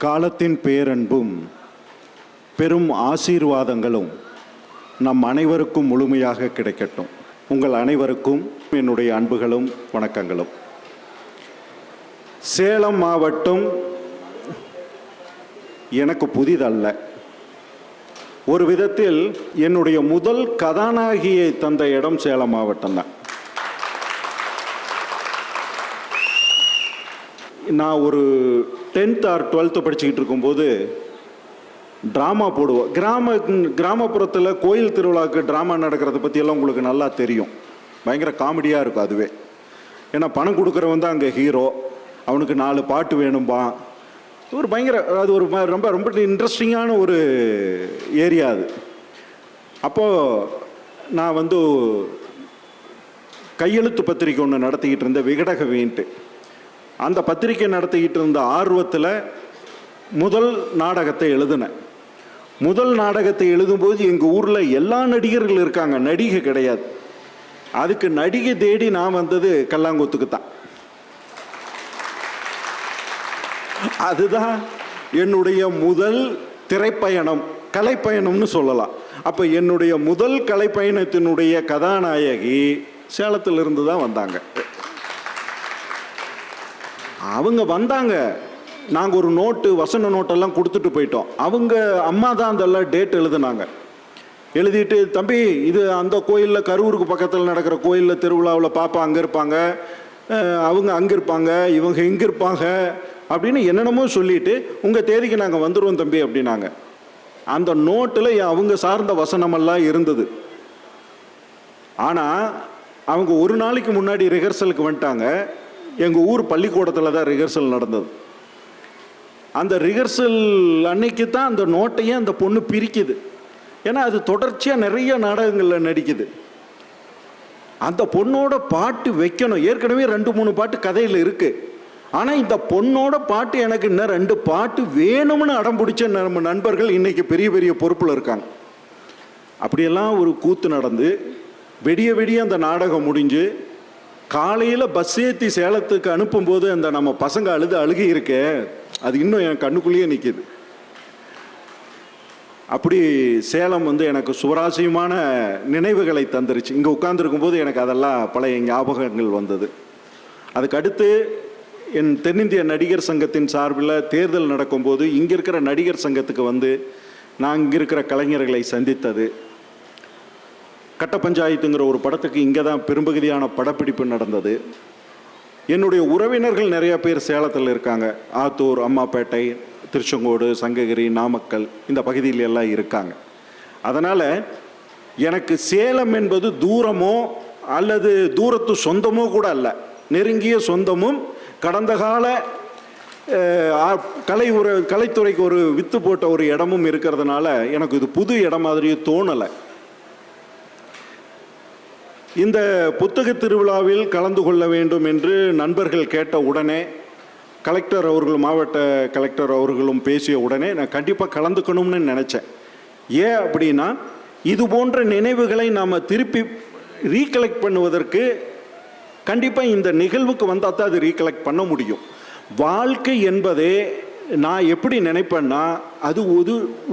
காலத்தின் பேரன்பும் பெரும் ஆசீர்வாதங்களும் நம் அனைவருக்கும் முழுமையாக கிடைக்கட்டும். உங்கள் அனைவருக்கும் என்னுடைய அன்புகளும் வணக்கங்களும். சேலம் மாவட்டம் எனக்கு புதிதல்ல. ஒரு விதத்தில் என்னுடைய முதல் கதாநாயகியை தந்த இடம் சேலம் மாவட்டம் தான். நான் ஒரு 10th or 12th படிச்சுக்கிட்டு இருக்கும்போது ட்ராமா போடுவோம். கிராமப்புறத்தில் கோயில் திருவிழாவுக்கு ட்ராமா நடக்கிறத பற்றியெல்லாம் உங்களுக்கு நல்லா தெரியும். பயங்கர காமெடியாக இருக்கும் அதுவே. ஏன்னா பணம் கொடுக்குறவன் தான் அங்கே ஹீரோ. அவனுக்கு 4 பாட்டு வேணும்பான். ஒரு பயங்கர அது ஒரு ரொம்ப ரொம்ப இன்ட்ரெஸ்டிங்கான ஒரு ஏரியா அது. அப்போது நான் கையெழுத்து பத்திரிக்கை ஒன்று நடத்திக்கிட்டு இருந்தேன், விகடகவின்ட்டு. அந்த பத்திரிக்கை நடத்திக்கிட்டு இருந்த ஆர்வத்தில் முதல் நாடகத்தை எழுதினேன். முதல் நாடகத்தை எழுதும்போது எங்கள் ஊரில் எல்லா நடிகர்கள் இருக்காங்க, நடிகை கிடையாது. அதுக்கு நடிகை தேடி நான் வந்தது கல்லாங்குத்துக்கு தான். அதுதான் என்னுடைய முதல் திரைப்பயணம், கலைப்பயணம்னு சொல்லலாம். அப்போ என்னுடைய முதல் கலைப்பயணத்தினுடைய கதாநாயகி சேலத்திலிருந்து தான் வந்தாங்க. அவங்க வந்தாங்க, நாங்கள் ஒரு நோட்டு, வசன நோட்டெல்லாம் கொடுத்துட்டு போயிட்டோம். அவங்க அம்மா தான் அதெல்லாம் டேட் எழுதுனாங்க. எழுதிட்டு, தம்பி இது அந்த கோயிலில், கரூருக்கு பக்கத்தில் நடக்கிற கோயிலில் திருவிழாவில் பாப்பா அங்கே இருப்பாங்க, அவங்க அங்கே இருப்பாங்க, இவங்க இங்கே இருப்பாங்க அப்படின்னு என்னென்னமோ சொல்லிவிட்டு உங்கள் தேதிக்கு நாங்கள் வந்துடுவோம் தம்பி அப்படின்னாங்க. அந்த நோட்டில் அவங்க சார்ந்த வசனமெல்லாம் இருந்தது. ஆனால் அவங்க ஒரு நாளைக்கு முன்னாடி ரிஹர்சலுக்கு வந்துட்டாங்க. எங்கள் ஊர் பள்ளிக்கூடத்தில் தான் ரிஹர்சல் நடந்தது. அந்த ரிஹர்சல் அன்னைக்கு தான் அந்த நோட்டையே அந்த பொண்ணு பிரிக்குது. ஏன்னா அது தொடர்ச்சியாக நிறைய நாடகங்களில் நடிக்குது. அந்த பொண்ணோட பாட்டு வைக்கணும். ஏற்கனவே 2-3 பாட்டு கதையில் இருக்குது. ஆனால் இந்த பொண்ணோட பாட்டு எனக்கு இன்னும் 2 பாட்டு வேணும்னு அடம் பிடிச்ச நம்ம நண்பர்கள் இன்றைக்கி பெரிய பெரிய பொறுப்பில் இருக்காங்க. அப்படியெல்லாம் ஒரு கூத்து நடந்து விடிய அந்த நாடகம் முடிஞ்சு காலையில் பஸ் ஏற்றி சேலத்துக்கு அனுப்பும்போது அந்த நம்ம பசங்க அழுகி இருக்கே, அது இன்னும் என் கண்ணுக்குள்ளேயே நிற்கிது. அப்படி சேலம் எனக்கு சுவராசியமான நினைவுகளை தந்துருச்சு. இங்கே உட்கார்ந்துருக்கும்போது எனக்கு அதெல்லாம் பழைய ஞாபகங்கள் வந்தது. அதுக்கு அடுத்து என் தென்னிந்திய நடிகர் சங்கத்தின் சார்பில் தேர்தல் நடக்கும்போது இங்கே இருக்கிற நடிகர் சங்கத்துக்கு நான் இங்கே இருக்கிற கலைஞர்களை சந்தித்தது. கட்ட பஞ்சாயத்துங்கிற ஒரு படத்துக்கு இங்கே தான் பெரும்பகுதியான படப்பிடிப்பு நடந்தது. என்னுடைய உறவினர்கள் நிறைய பேர் சேலத்தில் இருக்காங்க. ஆத்தூர், அம்மாப்பேட்டை, திருச்செங்கோடு, சங்ககிரி, நாமக்கல் இந்த பகுதியில் எல்லாம் இருக்காங்க. அதனால் எனக்கு சேலம் என்பது தூரமோ அல்லது தூரத்து சொந்தமோ கூட அல்ல. நெருங்கிய சொந்தமும் கடந்த கால கலைத்துறைக்கு ஒரு வித்து போட்ட ஒரு இடமும் இருக்கிறதுனால எனக்கு இது புது இடம் மாதிரியே தோணலை. இந்த புத்தக திருவிழாவில் கலந்து கொள்ள வேண்டும் என்று நண்பர்கள் கேட்ட உடனே, கலெக்டர் அவர்கள், மாவட்ட கலெக்டர் அவர்களும் பேசிய உடனே நான் கண்டிப்பாக கலந்துக்கணும்னு நினச்சேன். ஏன் அப்படின்னா, இது போன்ற நினைவுகளை நாம் திருப்பி ரீகலெக்ட் பண்ணுவதற்கு கண்டிப்பாக இந்த நிகழ்வுக்கு வந்தால் தான் அது ரீகலெக்ட் பண்ண முடியும். வாழ்க்கை என்பதே நான் எப்படி நினைப்பேன்னா, அது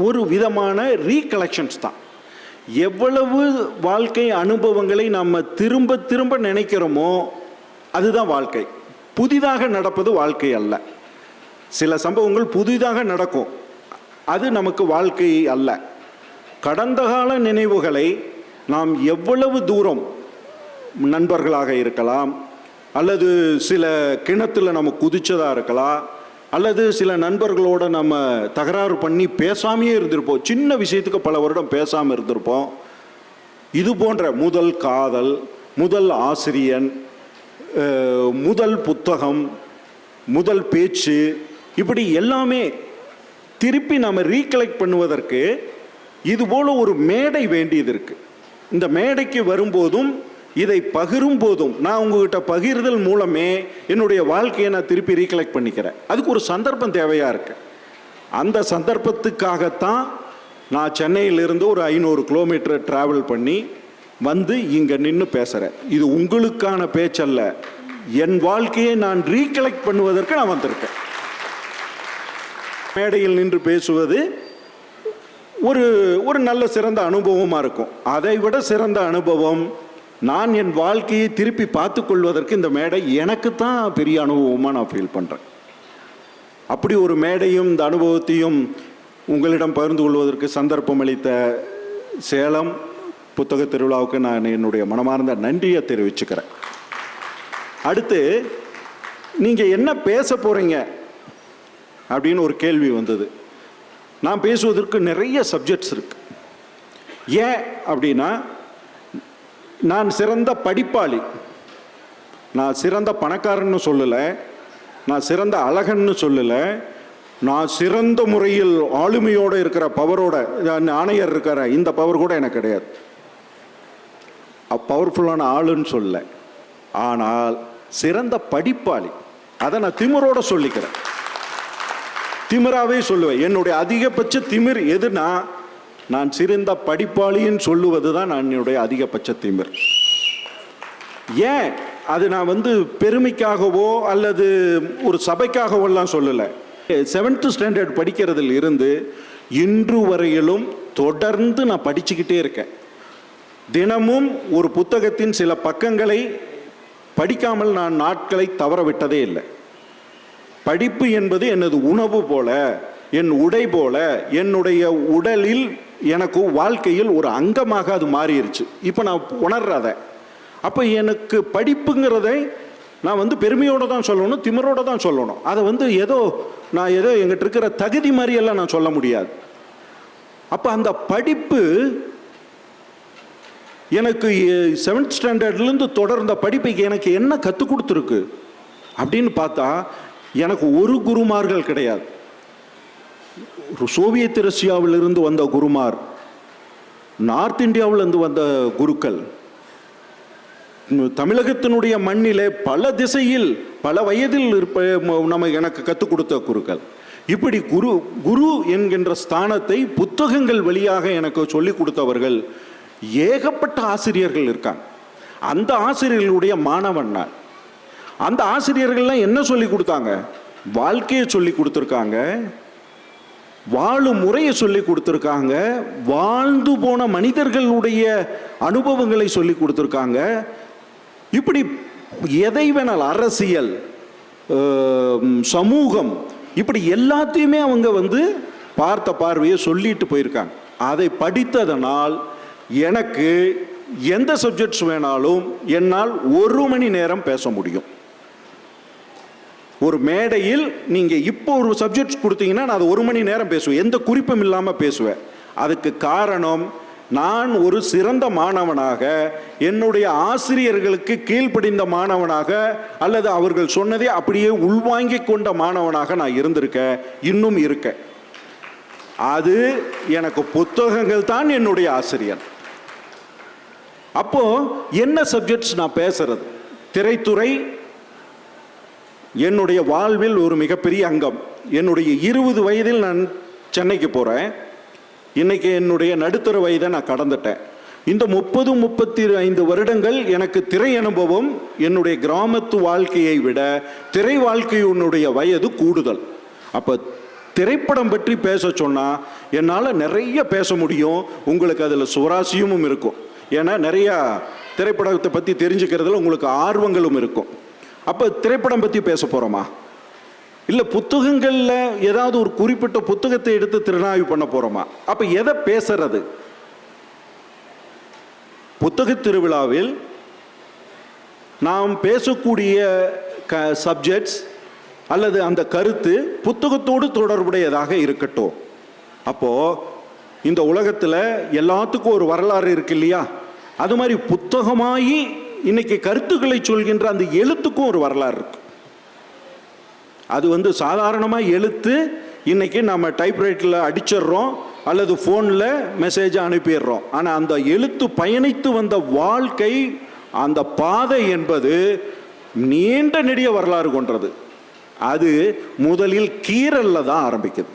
ஒரு விதமான ரீகலெக்ஷன்ஸ் தான். எவ்வளவு வாழ்க்கை அனுபவங்களை நம்ம திரும்ப திரும்ப நினைக்கிறோமோ அதுதான் வாழ்க்கை. புதிதாக நடப்பது வாழ்க்கை அல்ல. சில சம்பவங்கள் புதிதாக நடக்கும், அது நமக்கு வாழ்க்கை அல்ல. கடந்த கால நினைவுகளை நாம் எவ்வளவு தூரம், நண்பர்களாக இருக்கலாம், அல்லது சில கிணத்துல நம்ம குதிச்சதாக இருக்கலாம், அல்லது சில நண்பர்களோடு நம்ம தகராறு பண்ணி பேசாமையே இருந்திருப்போம். சின்ன விஷயத்துக்கு பல வருடம் பேசாமல் இருந்திருப்போம். இது போன்ற முதல் காதல், முதல் ஆசிரியன், முதல் புத்தகம், முதல் பேச்சு, இப்படி எல்லாமே திருப்பி நம்ம ரீகலெக்ட் பண்ணுவதற்கு இதுபோல் ஒரு மேடை வேண்டியது இருக்குது. இந்த மேடைக்கு வரும்போதும் இதை பகிரும் போதும் நான் உங்ககிட்ட பகிர்தல் மூலமே என்னுடைய வாழ்க்கையை நான் திருப்பி ரீகலெக்ட் பண்ணிக்கிறேன். அதுக்கு ஒரு சந்தர்ப்பம் தேவையாக இருக்கு. அந்த சந்தர்ப்பத்துக்காகத்தான் நான் சென்னையிலிருந்து ஒரு 500 கிலோமீட்டர் ட்ராவல் பண்ணி இங்கே நின்று பேசுகிறேன். இது உங்களுக்கான பேச்சல்ல, என் வாழ்க்கையை நான் ரீகலெக்ட் பண்ணுவதற்கு நான் வந்திருக்கேன். மேடையில் நின்று பேசுவது ஒரு ஒரு நல்ல சிறந்த அனுபவமாக இருக்கும். அதை விட சிறந்த அனுபவம், நான் என் வாழ்க்கையை திருப்பி பார்த்து கொள்வதற்கு இந்த மேடை எனக்கு தான் பெரிய அனுபவமாக நான் ஃபீல் பண்ணுறேன். அப்படி ஒரு மேடையும் இந்த அனுபவத்தையும் உங்களிடம் பகிர்ந்து கொள்வதற்கு சந்தர்ப்பம் அளித்த சேலம் புத்தக திருவிழாவுக்கு நான் என்னுடைய மனமார்ந்த நன்றியை தெரிவிச்சுக்கிறேன். அடுத்து, நீங்கள் என்ன பேச போகிறீங்க அப்படின்னு ஒரு கேள்வி வந்தது. நான் பேசுவதற்கு நிறைய சப்ஜெக்ட்ஸ் இருக்கு. ஏன் அப்படின்னா, நான் சிறந்த படிப்பாளி, நான் சிறந்த பணக்காரன்னு சொல்லலை, நான் சிறந்த அழகன்னு சொல்லலை, நான் சிறந்த முறையில் ஆளுமையோடு இருக்கிற பவரோட ஆணையர் இருக்கிற இந்த பவர் கூட எனக்கு கிடையாது. பவர்ஃபுல்லான ஆளுன்னு சொல்ல, ஆனால் சிறந்த படிப்பாளி. அதை நான் திமிரோட சொல்லிக்கிறேன், திமிராவே சொல்லுவேன். என்னுடைய அதிகபட்ச திமிர் எதுனா, நான் சிறந்த படிப்பாளின்னு சொல்லுவது தான் என்னுடைய அதிகபட்ச திமிர். ஏன் அது நான் பெருமைக்காகவோ அல்லது ஒரு சபைக்காகவோலாம் சொல்லலை. 7th ஸ்டாண்டர்ட் படிக்கிறதில் இருந்து இன்று வரையிலும் தொடர்ந்து நான் படிச்சுக்கிட்டே இருக்கேன். தினமும் ஒரு புத்தகத்தின் சில பக்கங்களை படிக்காமல் நான் நாட்களை தவற விட்டதே இல்லை. படிப்பு என்பது எனது உணவு போல, என் உடை போல, என்னுடைய உடலில் எனக்கு வாழ்க்கையில் ஒரு அங்கமாக அது மாறிடுச்சு. இப்போ நான் உணர்றத. அப்போ எனக்கு படிப்புங்கிறதை நான் பெருமையோடு தான் சொல்லணும், திமிரோடு தான் சொல்லணும். அதை ஏதோ எங்கிட்ட இருக்கிற தகுதி மாதிரியெல்லாம் நான் சொல்ல முடியாது. அப்போ அந்த படிப்பு எனக்கு 7th ஸ்டாண்டர்ட்லேருந்து தொடர்ந்த படிப்பை எனக்கு என்ன கற்றுக் கொடுத்துருக்கு அப்படின்னு பார்த்தா, எனக்கு ஒரு குருமார்கள் கிடையாது. சோவியத் ரஷ்யாவிலிருந்து வந்த குருமார், நார்த் இந்தியாவிலிருந்து வந்த குருக்கள், தமிழகத்தினுடைய மண்ணிலே பல திசையில் பல வயதில் எனக்கு கற்றுக் கொடுத்த குருக்கள். இப்படி குரு என்கின்ற ஸ்தானத்தை புத்தகங்கள் வழியாக எனக்கு சொல்லிக் கொடுத்தவர்கள் ஏகப்பட்ட ஆசிரியர்கள் இருக்காங்க. அந்த ஆசிரியர்களுடைய மாணவன் நான். அந்த ஆசிரியர்கள்லாம் என்ன சொல்லி கொடுத்தாங்க? வாழ்க்கையை சொல்லி கொடுத்துருக்காங்க, வாழும் முறையை சொல்லி கொடுத்துருக்காங்க, வாழ்ந்து போன மனிதர்களுடைய அனுபவங்களை சொல்லி கொடுத்துருக்காங்க. இப்படி எதை வேணால், அரசியல், சமூகம், இப்படி எல்லாத்தையுமே அவங்க பார்த்த பார்வையை சொல்லிட்டு போயிருக்காங்க. அதை படித்ததனால் எனக்கு எந்த சப்ஜெக்ட்ஸ் வேணாலும் என்னால் 1 மணி நேரம் பேச முடியும். ஒரு மேடையில் நீங்கள் இப்போ ஒரு சப்ஜெக்ட்ஸ் கொடுத்தீங்கன்னா நான் அதை 1 மணி நேரம் பேசுவேன், எந்த குறிப்பும் இல்லாமல் பேசுவேன். அதுக்கு காரணம், நான் ஒரு சிறந்த மாணவனாக, என்னுடைய ஆசிரியர்களுக்கு கீழ்ப்படிந்த மாணவனாக, அல்லது அவர்கள் சொன்னதை அப்படியே உள்வாங்கிக் கொண்ட மாணவனாக நான் இருந்திருக்கேன், இன்னும் இருக்கேன். அது எனக்கு புத்தகங்கள் தான் என்னுடைய ஆசிரியர். அப்போ என்ன சப்ஜெக்ட்ஸ் நான் பேசுறது? திரைத்துறை என்னுடைய வாழ்வில் ஒரு மிகப்பெரிய அங்கம். என்னுடைய 20 வயதில் நான் சென்னைக்கு போகிறேன். இன்னைக்கு என்னுடைய நடுத்தர வயதை நான் கடந்துட்டேன். இந்த 30-35 வருடங்கள் எனக்கு திரை அனுபவம் என்னுடைய கிராமத்து வாழ்க்கையை விட திரை வாழ்க்கையினுடைய வயது கூடுதல். அப்போ திரைப்படம் பற்றி பேச சொன்னால் என்னால் நிறைய பேச முடியும். உங்களுக்கு அதில் சுவாரஸ்யமும் இருக்கும். ஏன்னா நிறையா திரைப்படத்தை பற்றி தெரிஞ்சுக்கிறதுல உங்களுக்கு ஆர்வங்களும் இருக்கும். அப்போ திரைப்படம் பற்றி பேச போகிறோமா, இல்லை புத்தகங்களில் ஏதாவது ஒரு குறிப்பிட்ட புத்தகத்தை எடுத்து திறனாய்வு பண்ண போகிறோமா? அப்போ எதை பேசுறது? புத்தக திருவிழாவில் நாம் பேசக்கூடிய சப்ஜெக்ட்ஸ் அல்லது அந்த கருத்து புத்தகத்தோடு தொடர்புடையதாக இருக்கட்டும். அப்போது இந்த உலகத்தில் எல்லாத்துக்கும் ஒரு வரலாறு இருக்கு இல்லையா? அது மாதிரி புத்தகமாகி இன்னைக்கு கருத்துக்களை சொல்கின்ற அந்த எழுத்துக்கும் ஒரு வரலாறு இருக்கு. அது சாதாரணமாக எழுத்து இன்னைக்கு நம்ம டைப்ரைட்டில் அடிச்சிடுறோம் அல்லது ஃபோனில் மெசேஜை அனுப்பிடுறோம். ஆனால் அந்த எழுத்து பயணித்து வந்த வாழ்க்கை, அந்த பாதை என்பது நீண்ட நெடிய வரலாறு கொண்டது. அது முதலில் கீறலில் தான் ஆரம்பிக்குது.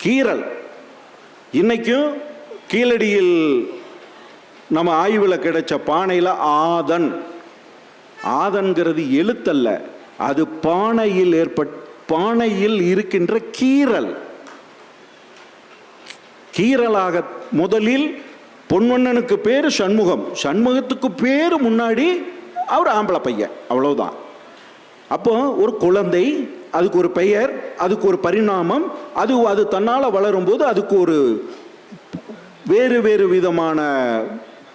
கீறல் இன்னைக்கும் கீழடியில் நம்ம ஆய்வில் கிடைச்ச பானையில் ஆதன்கிறது எழுத்தல்ல, அது பானையில் ஏற்பட்ட பானையில் இருக்கின்ற கீறல், கீறலாக முதலில் பொன்வண்ணனுக்கு பேர் சண்முகம், சண்முகத்துக்கு பேர் முன்னாடி அவர் ஆம்பளை பையன், அவ்வளவுதான். அப்போ ஒரு குழந்தை, அதுக்கு ஒரு பெயர், அதுக்கு ஒரு பரிணாமம், அது தன்னால் வளரும்போது அதுக்கு ஒரு வேறு வேறு விதமான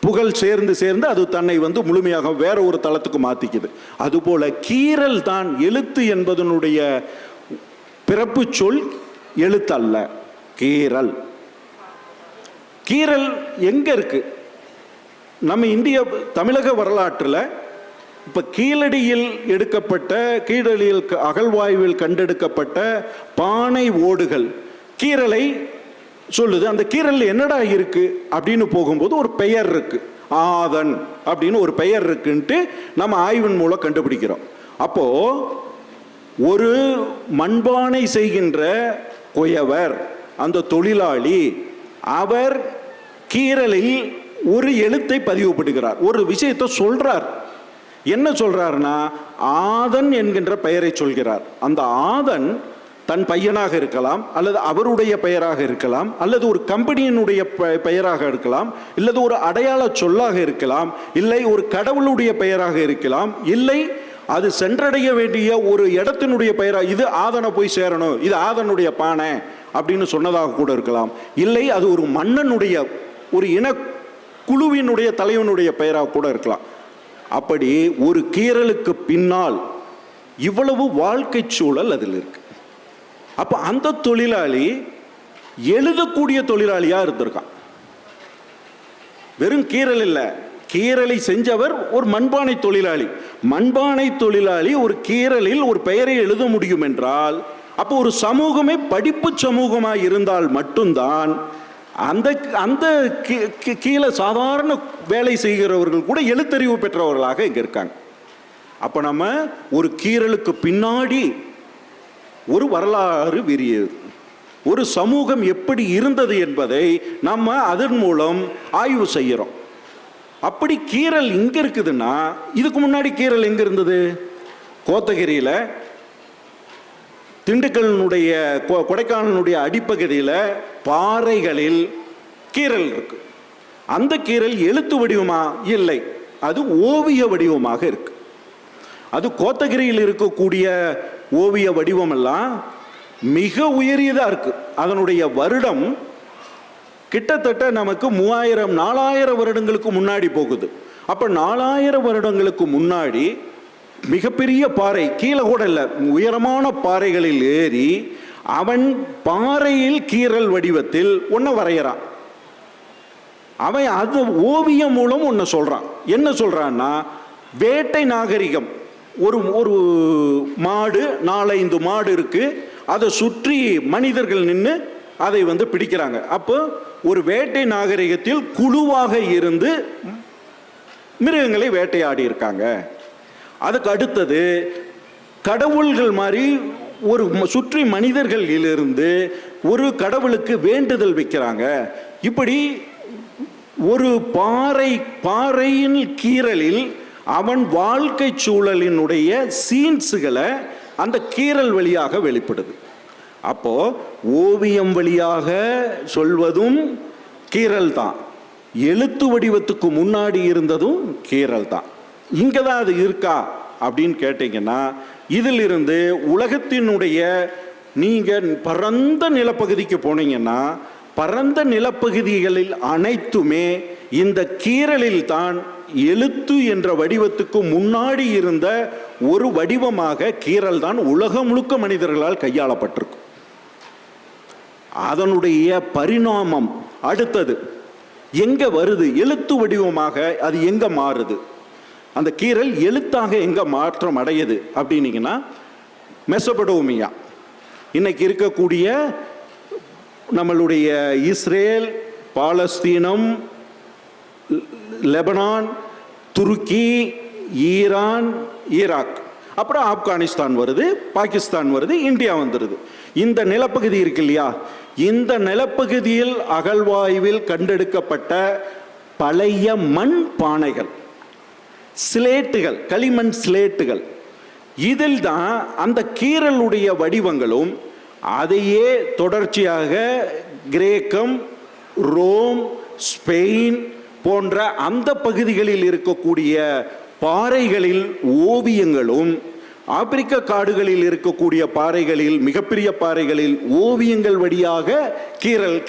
புகழ் சேர்ந்து அது தன்னை முழுமையாக வேற ஒரு தளத்துக்கு மாற்றிக்குது. அதுபோல கீறல் தான் எழுத்து என்பதனுடைய பிறப்பு சொல், எழுத்தல்ல, கீறல். கீறல் எங்க இருக்கு? நம்ம இந்திய தமிழக வரலாற்றில் இப்போ கீழடியில் அகழ்வாய்வில் கண்டெடுக்கப்பட்ட பானை ஓடுகள் கீறலை சொல்லுது. அந்த கீறல் என்னடா இருக்கு அப்படின்னு போகும்போது ஒரு பெயர் இருக்கு, ஆதன் அப்படின்னு ஒரு பெயர் இருக்குன்ட்டு நம்ம ஆய்வின் மூலம் கண்டுபிடிக்கிறோம். அப்போ ஒரு மண்பானை செய்கின்ற குயவர், அந்த தொழிலாளி, அவர் கீறலில் ஒரு எழுத்தை பதிவுபடுகிறார், ஒரு விஷயத்தை சொல்றார். என்ன சொல்றாருன்னா ஆதன் என்கின்ற பெயரை சொல்கிறார். அந்த ஆதன் தன் பையனாக இருக்கலாம், அல்லது அவருடைய பெயராக இருக்கலாம், அல்லது ஒரு கம்பெனியினுடைய பெயராக இருக்கலாம், இல்லது ஒரு அடையாள சொல்லாக இருக்கலாம், இல்லை ஒரு கடவுளுடைய பெயராக இருக்கலாம், இல்லை அது சென்றடைய வேண்டிய ஒரு இடத்தினுடைய பெயராக, இது ஆதனை போய் சேரணும், இது ஆதனுடைய பானை அப்படின்னு சொன்னதாக கூட இருக்கலாம், இல்லை அது ஒரு மன்னனுடைய ஒரு இன குழுவினுடைய தலைவனுடைய பெயராக கூட இருக்கலாம். அப்படி ஒரு கீறலுக்கு பின்னால் இவ்வளவு வாழ்க்கை சூழல் அதில் இருக்கு. அப்ப அந்த தொழிலாளி எழுதக்கூடிய தொழிலாளியா இருந்திருக்கான். வெறும் கீறல் இல்லை, கீறலை செஞ்சவர் ஒரு மண்பானை தொழிலாளி. மண்பானை தொழிலாளி ஒரு கீறலில் ஒரு பெயரை எழுத முடியும் என்றால், அப்போ ஒரு சமூகமே படிப்பு சமூகமாக இருந்தால் மட்டும்தான் அந்த அந்த கீழே சாதாரண வேலை செய்கிறவர்கள் கூட எழுத்தறிவு பெற்றவர்களாக இங்க இருக்காங்க. அப்ப நம்ம ஒரு கீறலுக்கு பின்னாடி ஒரு வரலாறு விரியுது, ஒரு சமூகம் எப்படி இருந்தது என்பதை நம்ம அதன் மூலம் ஆய்வு செய்கிறோம். அப்படி கீறல் இங்க இருக்குதுன்னா, இதுக்கு முன்னாடி கீறல் எங்க இருந்தது? கோத்தகிரியில, திண்டுக்கல்னுடைய கொடைக்கானலுடைய அடிப்பகுதியில் பாறைகளில் கீறல் இருக்கு. அந்த கீறல் எழுத்து வடிவமா? இல்லை, அது ஓவிய வடிவமாக இருக்கு. அது கோத்தகிரியில் இருக்கக்கூடிய ஓவிய வடிவம் எல்லாம் மிக உயரியதா இருக்கு. அதனுடைய வருடம் கிட்டத்தட்ட நமக்கு 3000-4000 வருடங்களுக்கு முன்னாடி போகுது. அப்ப 4000 வருடங்களுக்கு முன்னாடி மிகப்பெரிய பாறை, கீழே கூட இல்லை, உயரமான பாறைகளில் ஏறி அவன் பாறையில் கீறல் வடிவத்தில் ஒன்றை வரைகிறான். அவன் அது ஓவியம் மூலம் ஒன்று சொல்றான். என்ன சொல்றான்னா, வேட்டை நாகரிகம், ஒரு மாடு, 4-5 மாடு இருக்கு, அதை சுற்றி மனிதர்கள் நின்று அதை பிடிக்கிறாங்க. அப்போ ஒரு வேட்டை நாகரிகத்தில் குழுவாக இருந்து மிருகங்களை வேட்டையாடி இருக்காங்க. அதுக்கு அடுத்தது கடவுள்கள் மாதிரி ஒரு சுற்றி மனிதர்களிலிருந்து ஒரு கடவுளுக்கு வேண்டுதல் வைக்கிறாங்க. இப்படி ஒரு பாறையின் கீறலில் அவன் வாழ்க்கை சூழலினுடைய சீன்ஸுகளை அந்த கீறல் வழியாக வெளிப்படுது. அப்போ ஓவியம் வழியாக சொல்வதும் கீறல் தான், எழுத்து வடிவத்துக்கு முன்னாடி இருந்ததும் கீறல் தான். இங்கே தான் அது இருக்கா அப்படின்னு கேட்டீங்கன்னா, இதிலிருந்து உலகத்தினுடைய நீங்கள் பரந்த நிலப்பகுதிக்கு போனீங்கன்னா, பரந்த நிலப்பகுதிகளில் அனைத்துமே இந்த கீறலில் தான் எழுத்து என்ற வடிவத்துக்கு முன்னாடி இருந்த ஒரு வடிவமாக கீறல் தான் உலகம் முழுக்க மனிதர்களால் கையாளப்பட்டிருக்கு. அதனுடைய பரிணாமம் அடுத்தது எங்க வருது? எழுத்து வடிவமாக அது எங்க மாறுது? அந்த கீறல் எழுத்தாக எங்க மாற்றம் அடையுது அப்படின்னீங்கன்னா, மெசபடோமியா, இன்னைக்கு இருக்கக்கூடிய நம்மளுடைய இஸ்ரேல், பாலஸ்தீனம், லெபனான், துருக்கி, ஈரான், ஈராக், அப்புறம் ஆப்கானிஸ்தான் வருது, பாகிஸ்தான் வருது, இந்தியா வந்துடுது. இந்த நிலப்பகுதி இருக்கு இல்லையா, இந்த நிலப்பகுதியில் அகழ்வாய்வில் கண்டெடுக்கப்பட்ட பழைய மண் பானைகள், சிலேட்டுகள், களிமண் சிலேட்டுகள், இதில் தான் அந்த கீறலுடைய வடிவங்களும் அதையே தொடர்ச்சியாக கிரேக்கம், ரோம், ஸ்பெயின் போன்ற அந்த பகுதிகளில் இருக்கக்கூடிய பாறைகளில் ஓவியங்களும், ஆப்பிரிக்க காடுகளில் இருக்கக்கூடிய பாறைகளில், மிகப்பெரிய பாறைகளில் ஓவியங்கள் வழியாக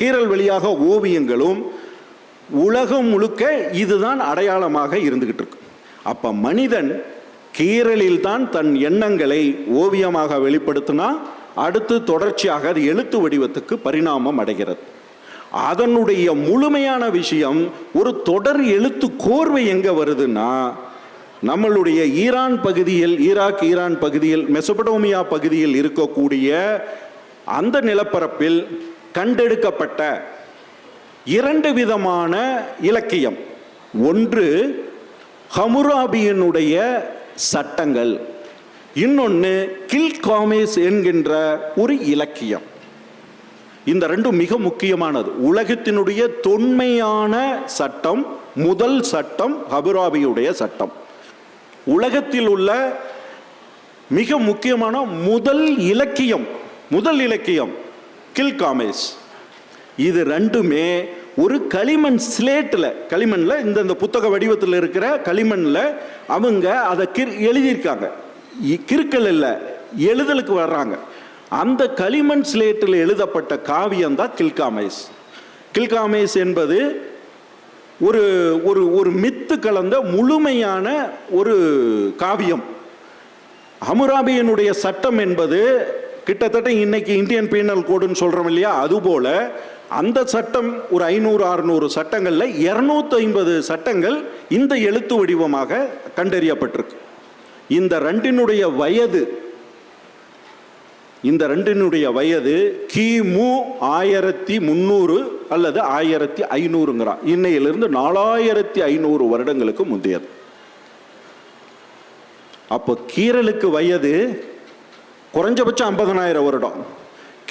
கீறல் வழியாக ஓவியங்களும் உலகம் முழுக்க இதுதான் அடையாளமாக இருந்துகிட்டு இருக்கு. அப்ப மனிதன் கீறலில் தான் தன் எண்ணங்களை ஓவியமாக வெளிப்படுத்தினா அடுத்து தொடர்ச்சியாக அது எழுத்து வடிவத்துக்கு பரிணாமம் அடைகிறது. அதனுடைய முழுமையான விஷயம் ஒரு தொடர் எழுத்து கோர்வை எங்க வருதுன்னா, நம்மளுடைய ஈரான் பகுதியில், ஈரான் பகுதியில், மெசபடோமியா பகுதியில் இருக்கக்கூடிய அந்த நிலப்பரப்பில் கண்டெடுக்கப்பட்ட 2 விதமான இலக்கியம். ஒன்று ஹமுராபியினுடைய சட்டங்கள், இன்னொன்று கில்காமேஸ் என்கின்ற ஒரு இலக்கியம். இந்த ரெண்டும் மிக முக்கியமானது. உலகத்தினுடைய தொன்மையான சட்டம், முதல் சட்டம் ஹமுராபியுடைய சட்டம். உலகத்தில் உள்ள மிக முக்கியமான முதல் இலக்கியம் கில்காமேஸ். இது ரெண்டுமே ஒரு களிமண் ஸ்லேட்டில், களிமண்ல இந்த புத்தக வடிவத்தில் இருக்கிற களிமண்ல அவங்க அதை எழுதியிருக்காங்க. கிறுக்கல் இல்லை, எழுதலுக்கு வர்றாங்க. அந்த களிமண் ஸ்லேட்டில் எழுதப்பட்ட காவியம் தான் கில்காமேஸ். கில்காமேஸ் என்பது ஒரு ஒரு ஒரு மித்து கலந்த முழுமையான ஒரு காவியம். ஹமுராபியினுடைய சட்டம் என்பது கிட்டத்தட்ட இன்னைக்கு இந்தியன் பீனல் கோடுன்னு சொல்றோம் இல்லையா, அதுபோல அந்த சட்டம் ஒரு 500-600 சட்டங்கள்ல 250 சட்டங்கள் இந்த எழுத்து வடிவமாக கண்டறியப்பட்டிருக்கு. இந்த ரெண்டினுடைய வயது கிமு 1300 அல்லது 1500, இன்னையிலிருந்து 4500 வருடங்களுக்கு முந்தையது. அப்போ கீறலுக்கு வயது குறைஞ்சபட்சம் 50,000 வருடம்.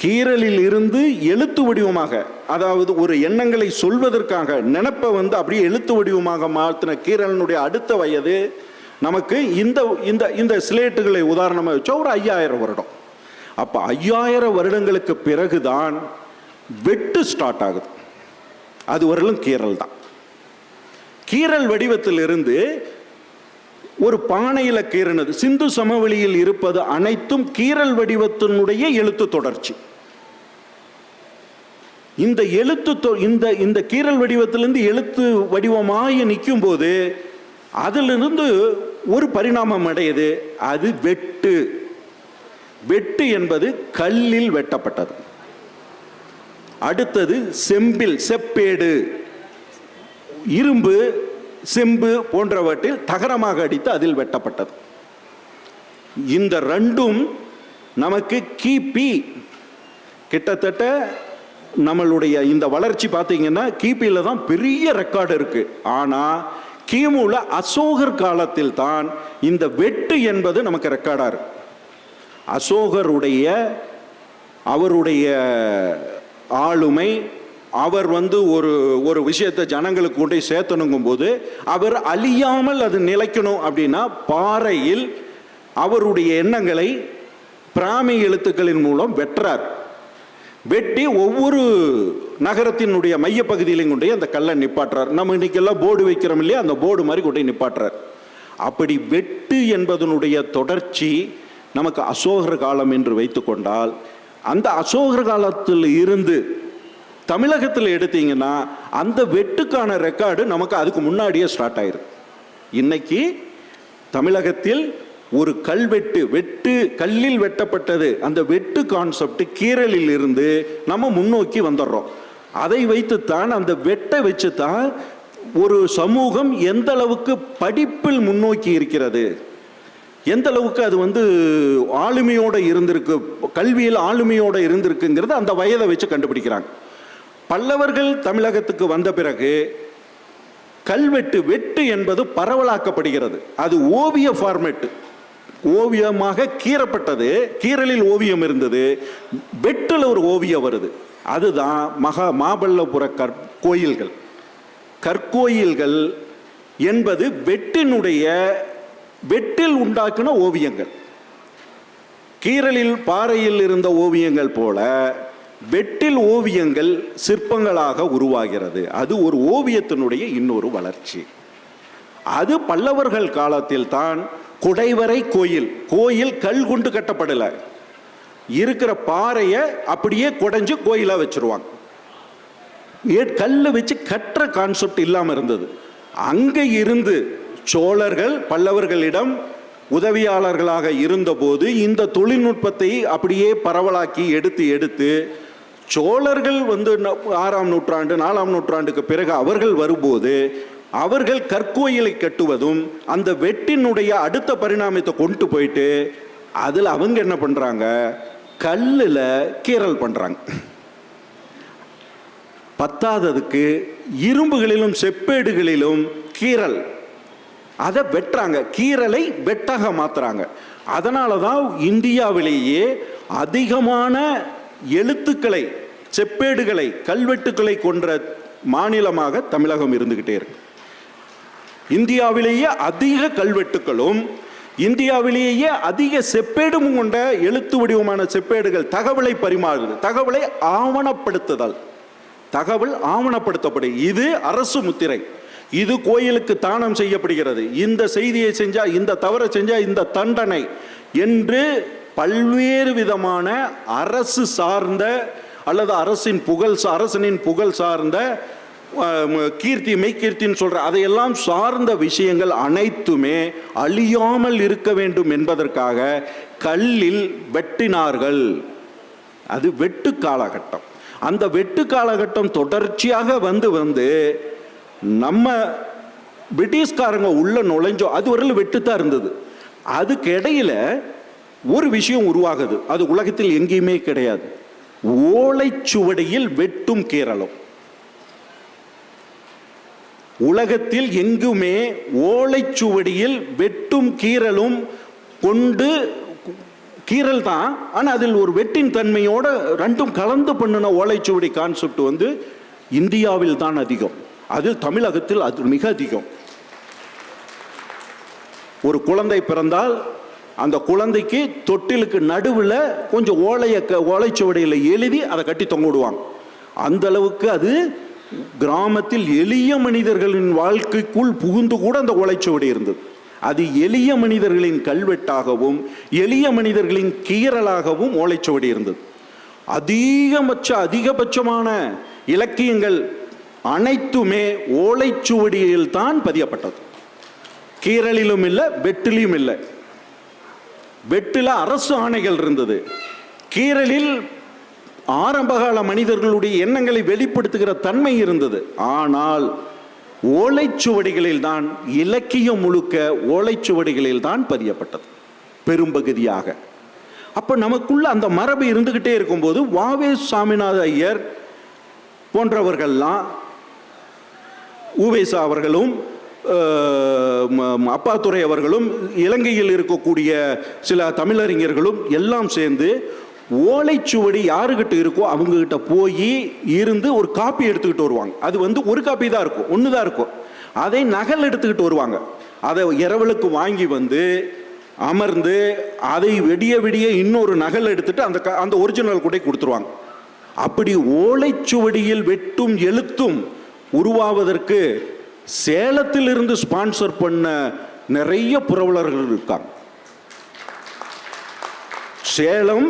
கீறலில் இருந்து எழுத்து வடிவமாக, அதாவது ஒரு எண்ணங்களை சொல்வதற்காக நினைப்பை அப்படியே எழுத்து வடிவமாக மாற்றின கீறலினுடைய அடுத்த வயது நமக்கு இந்த ஸ்லேட்டுகளை உதாரணமாக வச்சா ஒரு 5000 வருடம். அப்போ 5000 வருடங்களுக்கு பிறகுதான் வெட்டு ஸ்டார்ட் ஆகுது. அது வரலும் கீறல் தான். கீறல் வடிவத்திலிருந்து ஒரு பானையில கீறினது, சிந்து சமவெளியில் இருப்பது அனைத்தும் கீறல் வடிவத்தினுடைய எழுத்து தொடர்ச்சி. இந்த கீறல் வடிவத்திலிருந்து எழுத்து வடிவமாகி நிற்கும் போது அதிலிருந்து ஒரு பரிணாமம் அடையுது. அது வெட்டு என்பது கல்லில் வெட்டப்பட்டது. அடுத்தது செப்பேடு, இரும்பு, செம்பு போன்றவற்றில் தகரமாக அடித்து அதில் வெட்டப்பட்டது. இந்த ரெண்டும் நமக்கு கிபி, கிட்டத்தட்ட நம்மளுடைய இந்த வளர்ச்சி பார்த்தீங்கன்னா கிபியில் தான் பெரிய ரெக்கார்டு இருக்கு. ஆனால் கிமுல அசோகர் காலத்தில் தான் இந்த வெட்டு என்பது நமக்கு ரெக்கார்டா இருக்கு. அசோகருடைய அவருடைய ஆளுமை, அவர் ஒரு விஷயத்தை ஜனங்களுக்கு கொண்டு சேர்த்தணுங்கும் போது அவர் அழியாமல் அது நிலைக்கணும் அப்படின்னா பாறையில் அவருடைய எண்ணங்களை பிராமி எழுத்துக்களின் மூலம் வெட்டி ஒவ்வொரு நகரத்தினுடைய மையப்பகுதியிலையும் கொண்டு அந்த கல்லை நிப்பாட்டுறார். நம்ம இன்னைக்கெல்லாம் போர்டு வைக்கிறோம் இல்லையா, அந்த போர்டு மாதிரி கொண்டு நிப்பாட்டுறார். அப்படி வெட்டு என்பதனுடைய தொடர்ச்சி நமக்கு அசோகர் காலம் என்று வைத்துக்கொண்டால், அந்த அசோகர் காலத்தில் இருந்து தமிழகத்தில் எடுத்தீங்கன்னா அந்த வெட்டுக்கான ரெக்கார்டு நமக்கு அதுக்கு முன்னாடியே ஸ்டார்ட் ஆயிருக்கு. இன்னைக்கு தமிழகத்தில் ஒரு வெட்டு கல்லில் வெட்டப்பட்டது, அந்த வெட்டு கான்செப்ட் கீறலில் இருந்து நம்ம முன்னோக்கி வந்துடுறோம். அதை வைத்துத்தான், அந்த வெட்டை வச்சுத்தான் ஒரு சமூகம் எந்த அளவுக்கு படிப்பில் முன்னோக்கி இருக்கிறது, எந்த அளவுக்கு அது ஆளுமையோடு இருந்திருக்கு, கல்வியில் ஆளுமையோடு இருந்திருக்குங்கிறது அந்த வயதை வச்சு கண்டுபிடிக்கிறாங்க. பல்லவர்கள் தமிழகத்துக்கு வந்த பிறகு வெட்டு என்பது பரவலாக்கப்படுகிறது. அது ஓவிய ஃபார்மேட், ஓவியமாக கீறப்பட்டது. கீறலில் ஓவியம் இருந்தது, வெட்டில் ஒரு ஓவியம் வருது. அதுதான் மாமல்லபுர கற்கோயில்கள் என்பது வெட்டில் உண்டாக்கின ஓவியங்கள். கீறலில் பாறையில் இருந்த ஓவியங்கள் போல வெட்டில் ஓவியங்கள் சிற்பங்களாக உருவாகிறது. அது ஒரு ஓவியத்தினுடைய இன்னொரு வளர்ச்சி. அது பல்லவர்கள் காலத்தில் தான் குடைவரை கோயில். கோயில் கல் கொண்டு கட்டப்படலை, இருக்கிற பாறையை அப்படியே குடைஞ்சு கோயிலாக வச்சிருவாங்க. கல்லை வச்சு கட்டுற கான்செப்ட் இல்லாமல் இருந்தது. அங்கே இருந்து சோழர்கள் பல்லவர்களிடம் உதவியாளர்களாக இருந்தபோது இந்த தொழில்நுட்பத்தை அப்படியே பரவலாக்கி எடுத்து சோழர்கள் 6ஆம் நூற்றாண்டு 4ஆம் நூற்றாண்டுக்கு பிறகு அவர்கள் வரும்போது அவர்கள் கற்கோயிலை கட்டுவதும் அந்த வெட்டினுடைய அடுத்த பரிணாமத்தை கொண்டு போயிட்டு அதில் அவங்க என்ன பண்ணுறாங்க, கல்லில் கீறல் பண்ணுறாங்க. பத்தாததுக்கு இரும்புகளிலும் செப்பேடுகளிலும் கீறல், அதை வெட்டுறாங்க, கீறலை வெட்டாக மாற்றுறாங்க. அதனால தான் இந்தியாவிலேயே அதிகமான எழுத்துக்களை, செப்பேடுகளை, கல்வெட்டுக்களை கொன்ற மாநிலமாக தமிழகம் இருந்துக்கிட்டே இருக்கு. இந்தியாவிலேயே அதிக கல்வெட்டுக்களும் இந்தியாவிலேயே அதிக செப்பேடும் கொண்ட எழுத்து வடிவமான செப்பேடுகள். தகவலை பரிமாறுது, தகவலை ஆவணப்படுத்துதல், தகவல் ஆவணப்படுத்தப்படும். இது அரசு முத்திரை. இது கோயிலுக்கு தானம் செய்யப்படுகிறது. இந்த செய்தியை செஞ்சா, இந்த தவறை செஞ்சா இந்த தண்டனை என்று பல்வேறு விதமான அரசு சார்ந்த அல்லது அரசனின் புகழ் சார்ந்த கீர்த்தி, மெய்கீர்த்தின்னு சொல்ற அதையெல்லாம் சார்ந்த விஷயங்கள் அனைத்துமே அழியாமல் இருக்க வேண்டும் என்பதற்காக கல்லில் வெட்டினார்கள். அது வெட்டு காலகட்டம். அந்த வெட்டு காலகட்டம் தொடர்ச்சியாக வந்து நம்ம பிரிட்டிஷ்காரங்க உள்ள நுழைஞ்சோம். அது வரையில் வெட்டுத்தான் இருந்தது. அதுக்கு இடையில ஒரு விஷயம் உருவாகுது, அது உலகத்தில் எங்கேயுமே கிடையாது. ஓலைச்சுவடியில் வெட்டும் கீறலும். உலகத்தில் எங்குமே ஓலைச்சுவடியில் வெட்டும் கீறலும் கொண்டு, கீறல் தான், ஆனால் அதில் ஒரு வெட்டின் தன்மையோட ரெண்டும் கலந்து பண்ணின ஓலைச்சுவடி கான்செப்ட் இந்தியாவில் தான் அதிகம். அது தமிழகத்தில் அது மிக அதிகம். ஒரு குழந்தை பிறந்தால் அந்த குழந்தைக்கு தொட்டிலுக்கு நடுவில் கொஞ்சம் ஓலைச்சுவடியில் எழுதி அதை கட்டி தொங்க விடுவாங்க. அந்த அளவுக்கு அது கிராமத்தில் எளிய மனிதர்களின் வாழ்க்கைக்குள் புகுந்து கூட அந்த ஓலைச்சுவடி இருந்தது. அது எளிய மனிதர்களின் கல்வெட்டாகவும் எளிய மனிதர்களின் கீறலாகவும் ஓலைச்சுவடி இருந்தது. அதிகபட்சமான இலக்கியங்கள் அனைத்துமே ஓலைச்சுவடியில் தான் பதியப்பட்டது. கீறலிலும் இல்லை, வெட்டிலும் இல்லை. வெட்டில அரசு ஆணைகள் இருந்தது. கீறலில் ஆரம்பகால மனிதர்களுடைய எண்ணங்களை வெளிப்படுத்துகிற தன்மை இருந்தது. ஆனால் ஓலைச்சுவடிகளில் தான், இலக்கியம் முழுக்க ஓலைச்சுவடிகளில் தான் பதியப்பட்டது பெரும்பகுதியாக. அப்போ நமக்குள்ள அந்த மரபு இருந்துகிட்டே இருக்கும்போது வாவே சாமிநாத ஐயர் போன்றவர்கள்லாம், ஊவேசா அவர்களும் அப்பாத்துரை அவர்களும், இலங்கையில் இருக்கக்கூடிய சில தமிழறிஞர்களும் எல்லாம் சேர்ந்து ஓலைச்சுவடி யாருக்கிட்ட இருக்கோ அவங்ககிட்ட போய் இருந்து ஒரு காப்பி எடுத்துக்கிட்டு வருவாங்க. அது ஒரு காப்பி தான் இருக்கும், ஒன்று தான் இருக்கும். அதை நகல் எடுத்துக்கிட்டு வருவாங்க. அதை இரவலுக்கு வாங்கி அமர்ந்து அதை விடிய இன்னொரு நகல் எடுத்துட்டு அந்த ஒரிஜினல் கூட கொடுத்துருவாங்க. அப்படி ஓலைச்சுவடியில் வெட்டும் எழுத்தும் உருவாவதற்கு சேலத்தில் இருந்து ஸ்பான்சர் பண்ண நிறைய புரவலர்கள் இருக்காங்க. சேலம்,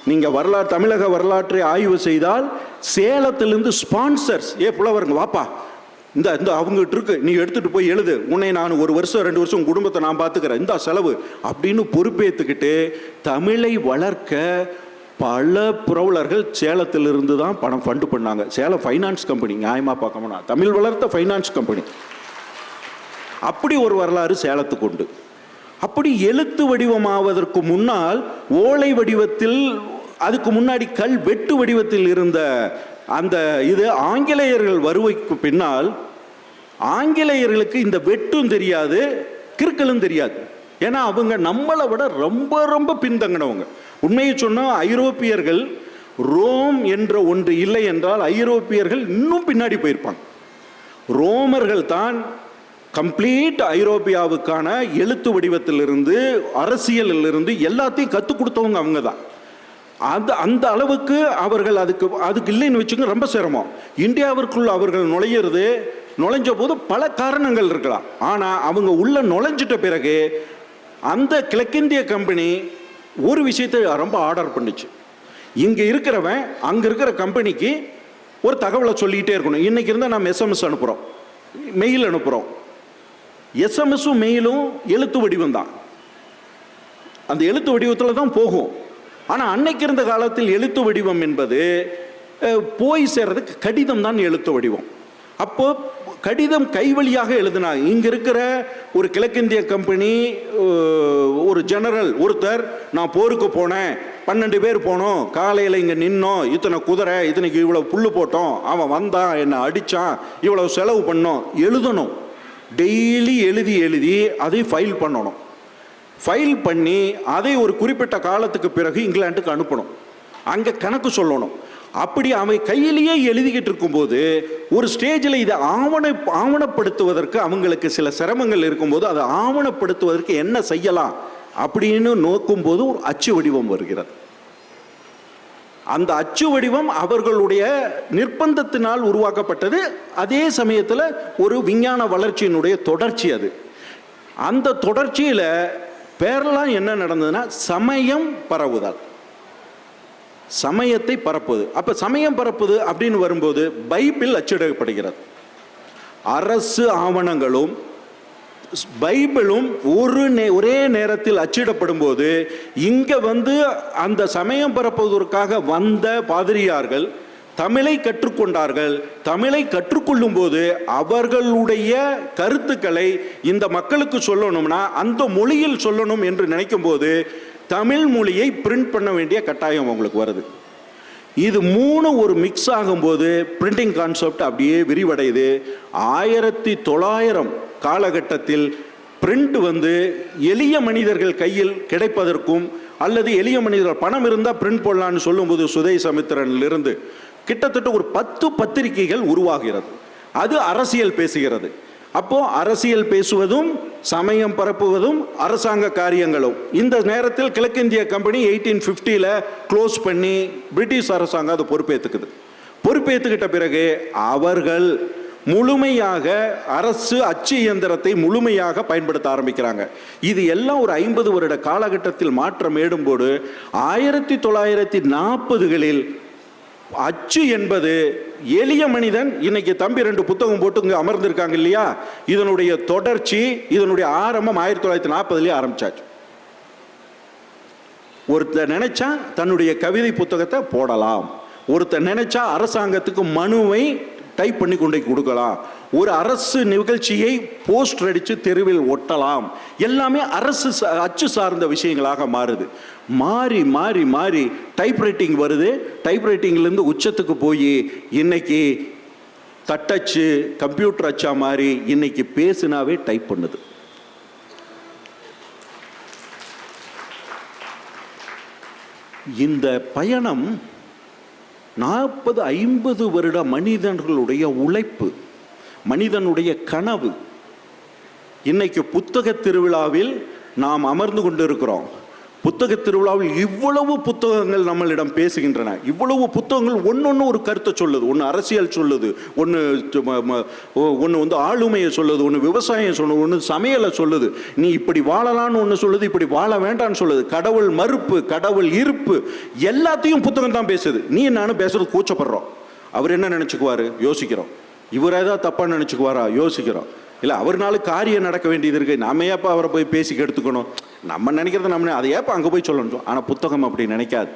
நீங்க தமிழக வரலாற்றை ஆய்வு செய்தால் சேலத்திலிருந்து ஸ்பான்சர்ஸ், புலவருங்க வாப்பா, இந்த அவங்ககிட்ட இருக்கு, நீ எடுத்துட்டு போய் எழுது, உன்னை நான் 1 வருஷம் 2 வருஷம் குடும்பத்தை நான் பார்த்துக்கிறேன், இந்த செலவு அப்படின்னு பொறுப்பேற்றுக்கிட்டு தமிழை வளர்க்க பல புரவலர்கள் சேலத்திலிருந்து தான் பணம் ஃபண்டு பண்ணாங்க. சேலம் ஃபைனான்ஸ் கம்பெனி, நியாயமாக பார்க்கணும்னா தமிழ் வளர்த்த ஃபைனான்ஸ் கம்பெனி. அப்படி ஒரு வரலாறு சேலத்துக்கு உண்டு. அப்படி எழுத்து வடிவமாவதற்கு முன்னால் ஓலை வடிவத்தில், அதுக்கு முன்னாடி வெட்டு வடிவத்தில் இருந்த அந்த இது ஆங்கிலேயர்கள் வருகைக்கு பின்னால் ஆங்கிலேயர்களுக்கு இந்த வெட்டும் தெரியாது, கிறுக்கலும் தெரியாது. ஏன்னா அவங்க நம்மளை விட ரொம்ப ரொம்ப பின்தங்கினவங்க. உண்மையை சொன்னால் ஐரோப்பியர்கள், ரோம் என்ற ஒன்று இல்லை என்றால் ஐரோப்பியர்கள் இன்னும் பின்னாடி போயிருப்பாங்க. ரோமர்கள் தான் கம்ப்ளீட் ஐரோப்பியாவுக்கான எழுத்து வடிவத்திலிருந்து அரசியலிலிருந்து எல்லாத்தையும் கற்றுக் கொடுத்தவங்க அவங்க தான். அந்த அளவுக்கு அவர்கள் அதுக்கு இல்லைன்னு வச்சுங்க ரொம்ப சிரமம். இந்தியாவிற்குள் அவர்கள் நுழைஞ்ச போது பல காரணங்கள் இருக்கலாம். ஆனால் அவங்க உள்ள நுழைஞ்சிட்ட பிறகு அந்த கிழக்கிந்திய கம்பெனி ஒரு விஷயத்தை ரொம்ப ஆர்டர் பண்ணிச்சு. இங்கே இருக்கிறவன் அங்கே இருக்கிற கம்பெனிக்கு ஒரு தகவலை சொல்லிக்கிட்டே இருக்கணும். இன்றைக்கி இருந்தால் நம்ம எஸ்எம்எஸ் அனுப்புகிறோம், மெயில் அனுப்புகிறோம். எஸ்எம்எஸும் மெயிலும் எழுத்து வடிவம் தான், அந்த எழுத்து வடிவத்தில் தான் போகும். ஆனால் அன்னைக்கு இருந்த காலத்தில் எழுத்து வடிவம் என்பது போய் சேர்றதுக்கு கடிதம் தான் எழுத்து வடிவம். அப்போ கடிதம் கைவழியாக எழுதினா, இங்கே இருக்கிற ஒரு கிழக்கிந்திய கம்பெனி ஒரு ஜெனரல் ஒருத்தர், நான் போருக்கு போனேன், 12 பேர் போனோம், காலையில் இங்கே நின்னோம், இத்தனை குதிரை, இத்தனைக்கு இவ்வளோ புல்லு போட்டோம், அவன் வந்தான், என்னை அடித்தான், இவ்வளோ செலவு பண்ணோம், எழுதணும். டெய்லி எழுதி அதை ஃபைல் பண்ணணும். ஃபைல் பண்ணி அதை ஒரு குறிப்பிட்ட காலத்துக்கு பிறகு இங்கிலாந்துக்கு அனுப்பணும். அங்கே கணக்கு சொல்லணும். அப்படி அவன் கையிலேயே எழுதிக்கிட்டு இருக்கும்போது ஒரு ஸ்டேஜில் இதை ஆவணப்படுத்துவதற்கு அவங்களுக்கு சில சிரமங்கள் இருக்கும்போது அதை ஆவணப்படுத்துவதற்கு என்ன செய்யலாம் அப்படின்னு நோக்கும்போது ஒரு அச்சு வடிவம் வருகிறது. அந்த அச்சு வடிவம் அவர்களுடைய நிர்பந்தத்தினால் உருவாக்கப்பட்டது. அதே சமயத்தில் ஒரு விஞ்ஞான வளர்ச்சியினுடைய தொடர்ச்சி அது. அந்த தொடர்ச்சியில் பேரெல்லாம் என்ன நடந்ததுன்னா சமயம் பரவுதல், சமயத்தை பரப்புது. அப்போ சமயம் பரப்புது அப்படின்னு வரும்போது பைபிள் அச்சிடப்படுகிறது. அரசு ஆவணங்களும் பைபிளும் ஒரே நேரத்தில் அச்சிடப்படும் போது இங்கே அந்த சமயம் பரப்புவதற்காக வந்த பாதிரியார்கள் தமிழை கற்றுக்கொண்டார்கள். தமிழை கற்றுக்கொள்ளும் போது அவர்களுடைய கருத்துக்களை இந்த மக்களுக்கு சொல்லணும்னா அந்த மொழியில் சொல்லணும் என்று நினைக்கும் போது தமிழ் மொழியை பிரிண்ட் பண்ண வேண்டிய கட்டாயம் அவங்களுக்கு வருது. இது மூணு ஒரு மிக்ஸ் ஆகும்போது பிரிண்டிங் கான்செப்ட் அப்படியே விரிவடையுது. 1900 காலகட்டத்தில் பிரிண்ட் எளிய மனிதர்கள் கையில் கிடைப்பதற்கும், அல்லது எளிய மனிதர்கள் பணம் இருந்தால் பிரிண்ட் போடலான்னு சொல்லும்போது சுதேசமித்திரனிலிருந்து கிட்டத்தட்ட ஒரு 10 பத்திரிகைகள் உருவாகிறது. அது அரசியல் பேசுகிறது. அப்போ அரசியல் பேசுவதும் சமயம் பரப்புவதும் அரசாங்க காரியங்களும். இந்த நேரத்தில் கிழக்கிந்திய கம்பெனி 1850 க்ளோஸ் பண்ணி பிரிட்டிஷ் அரசாங்கம் அதை பொறுப்பேற்றுக்கிட்ட பிறகு அவர்கள் முழுமையாக அரசு அச்சு இயந்திரத்தை முழுமையாக பயன்படுத்த ஆரம்பிக்கிறாங்க. இது எல்லாம் ஒரு 50 வருட காலகட்டத்தில் மாற்றம் ஏடும்போது 1940களில் அச்சு என்பது எளிய மனிதன், இன்னைக்கு தம்பி 2 புத்தகம் போட்டு இங்கே அமர்ந்திருக்காங்க இல்லையா, இதனுடைய தொடர்ச்சி, இதனுடைய ஆரம்பம் 1940லேயே ஆரம்பிச்சாச்சு. ஒருத்தர் நினைச்சா தன்னுடைய கவிதை புத்தகத்தை போடலாம், ஒருத்தர் நினைச்சா அரசாங்கத்துக்கு மனுவை டைப் பண்ணி கொண்டு கொடுக்கலாம், ஒரு அரசு நிகழ்ச்சியை போஸ்டர் அடித்து தெருவில் ஒட்டலாம். எல்லாமே அரசு அச்சு சார்ந்த விஷயங்களாக மாறுது. மாறி மாறி மாறி டைப்ரைட்டிங் வருது. டைப்ரைட்டிங்லேருந்து உச்சத்துக்கு போய் இன்னைக்கு தட்டச்சு, கம்ப்யூட்டர் அச்சா மாறி இன்னைக்கு பேசுனாவே டைப் பண்ணுது. இந்த பயணம் 40-50 வருட மனிதர்களுடைய உழைப்பு, மனிதனுடைய கனவு. இன்னைக்கு புத்தக திருவிழாவில் நாம் அமர்ந்து கொண்டிருக்கிறோம். புத்தக திருவிழாவில் இவ்வளவு புத்தகங்கள் நம்மளிடம் பேசுகின்றன. இவ்வளவு புத்தகங்கள் ஒன்னொன்று ஒரு கருத்தை சொல்லுது. ஒன்று அரசியல் சொல்லுது, ஒன்று ஆளுமையை சொல்லுது, ஒன்று விவசாயம் சொல்லுது, ஒன்று சமையலை சொல்லுது, நீ இப்படி வாழலான்னு ஒன்று சொல்லுது, இப்படி வாழ வேண்டான்னு சொல்லுது, கடவுள் மறுப்பு, கடவுள் இருப்பு, எல்லாத்தையும் புத்தகம் தான் பேசுது. நீ நானும் பேசுறது கூச்சப்படுறோம். அவர் என்ன நினச்சிக்குவார் யோசிக்கிறோம். இவர் ஏதாவது தப்பாக நினச்சிக்குவாரா யோசிக்கிறோம். இல்லை, அவர்னால காரியம் நடக்க வேண்டியது இருக்குது, நம்ம ஏப்பா அவரை போய் பேசி கெடுத்துக்கணும், நம்ம நினைக்கிறத நம்ம அதை ஏப்பா அங்கே போய் சொல்லணும். ஆனால் புத்தகம் அப்படி நினைக்காது.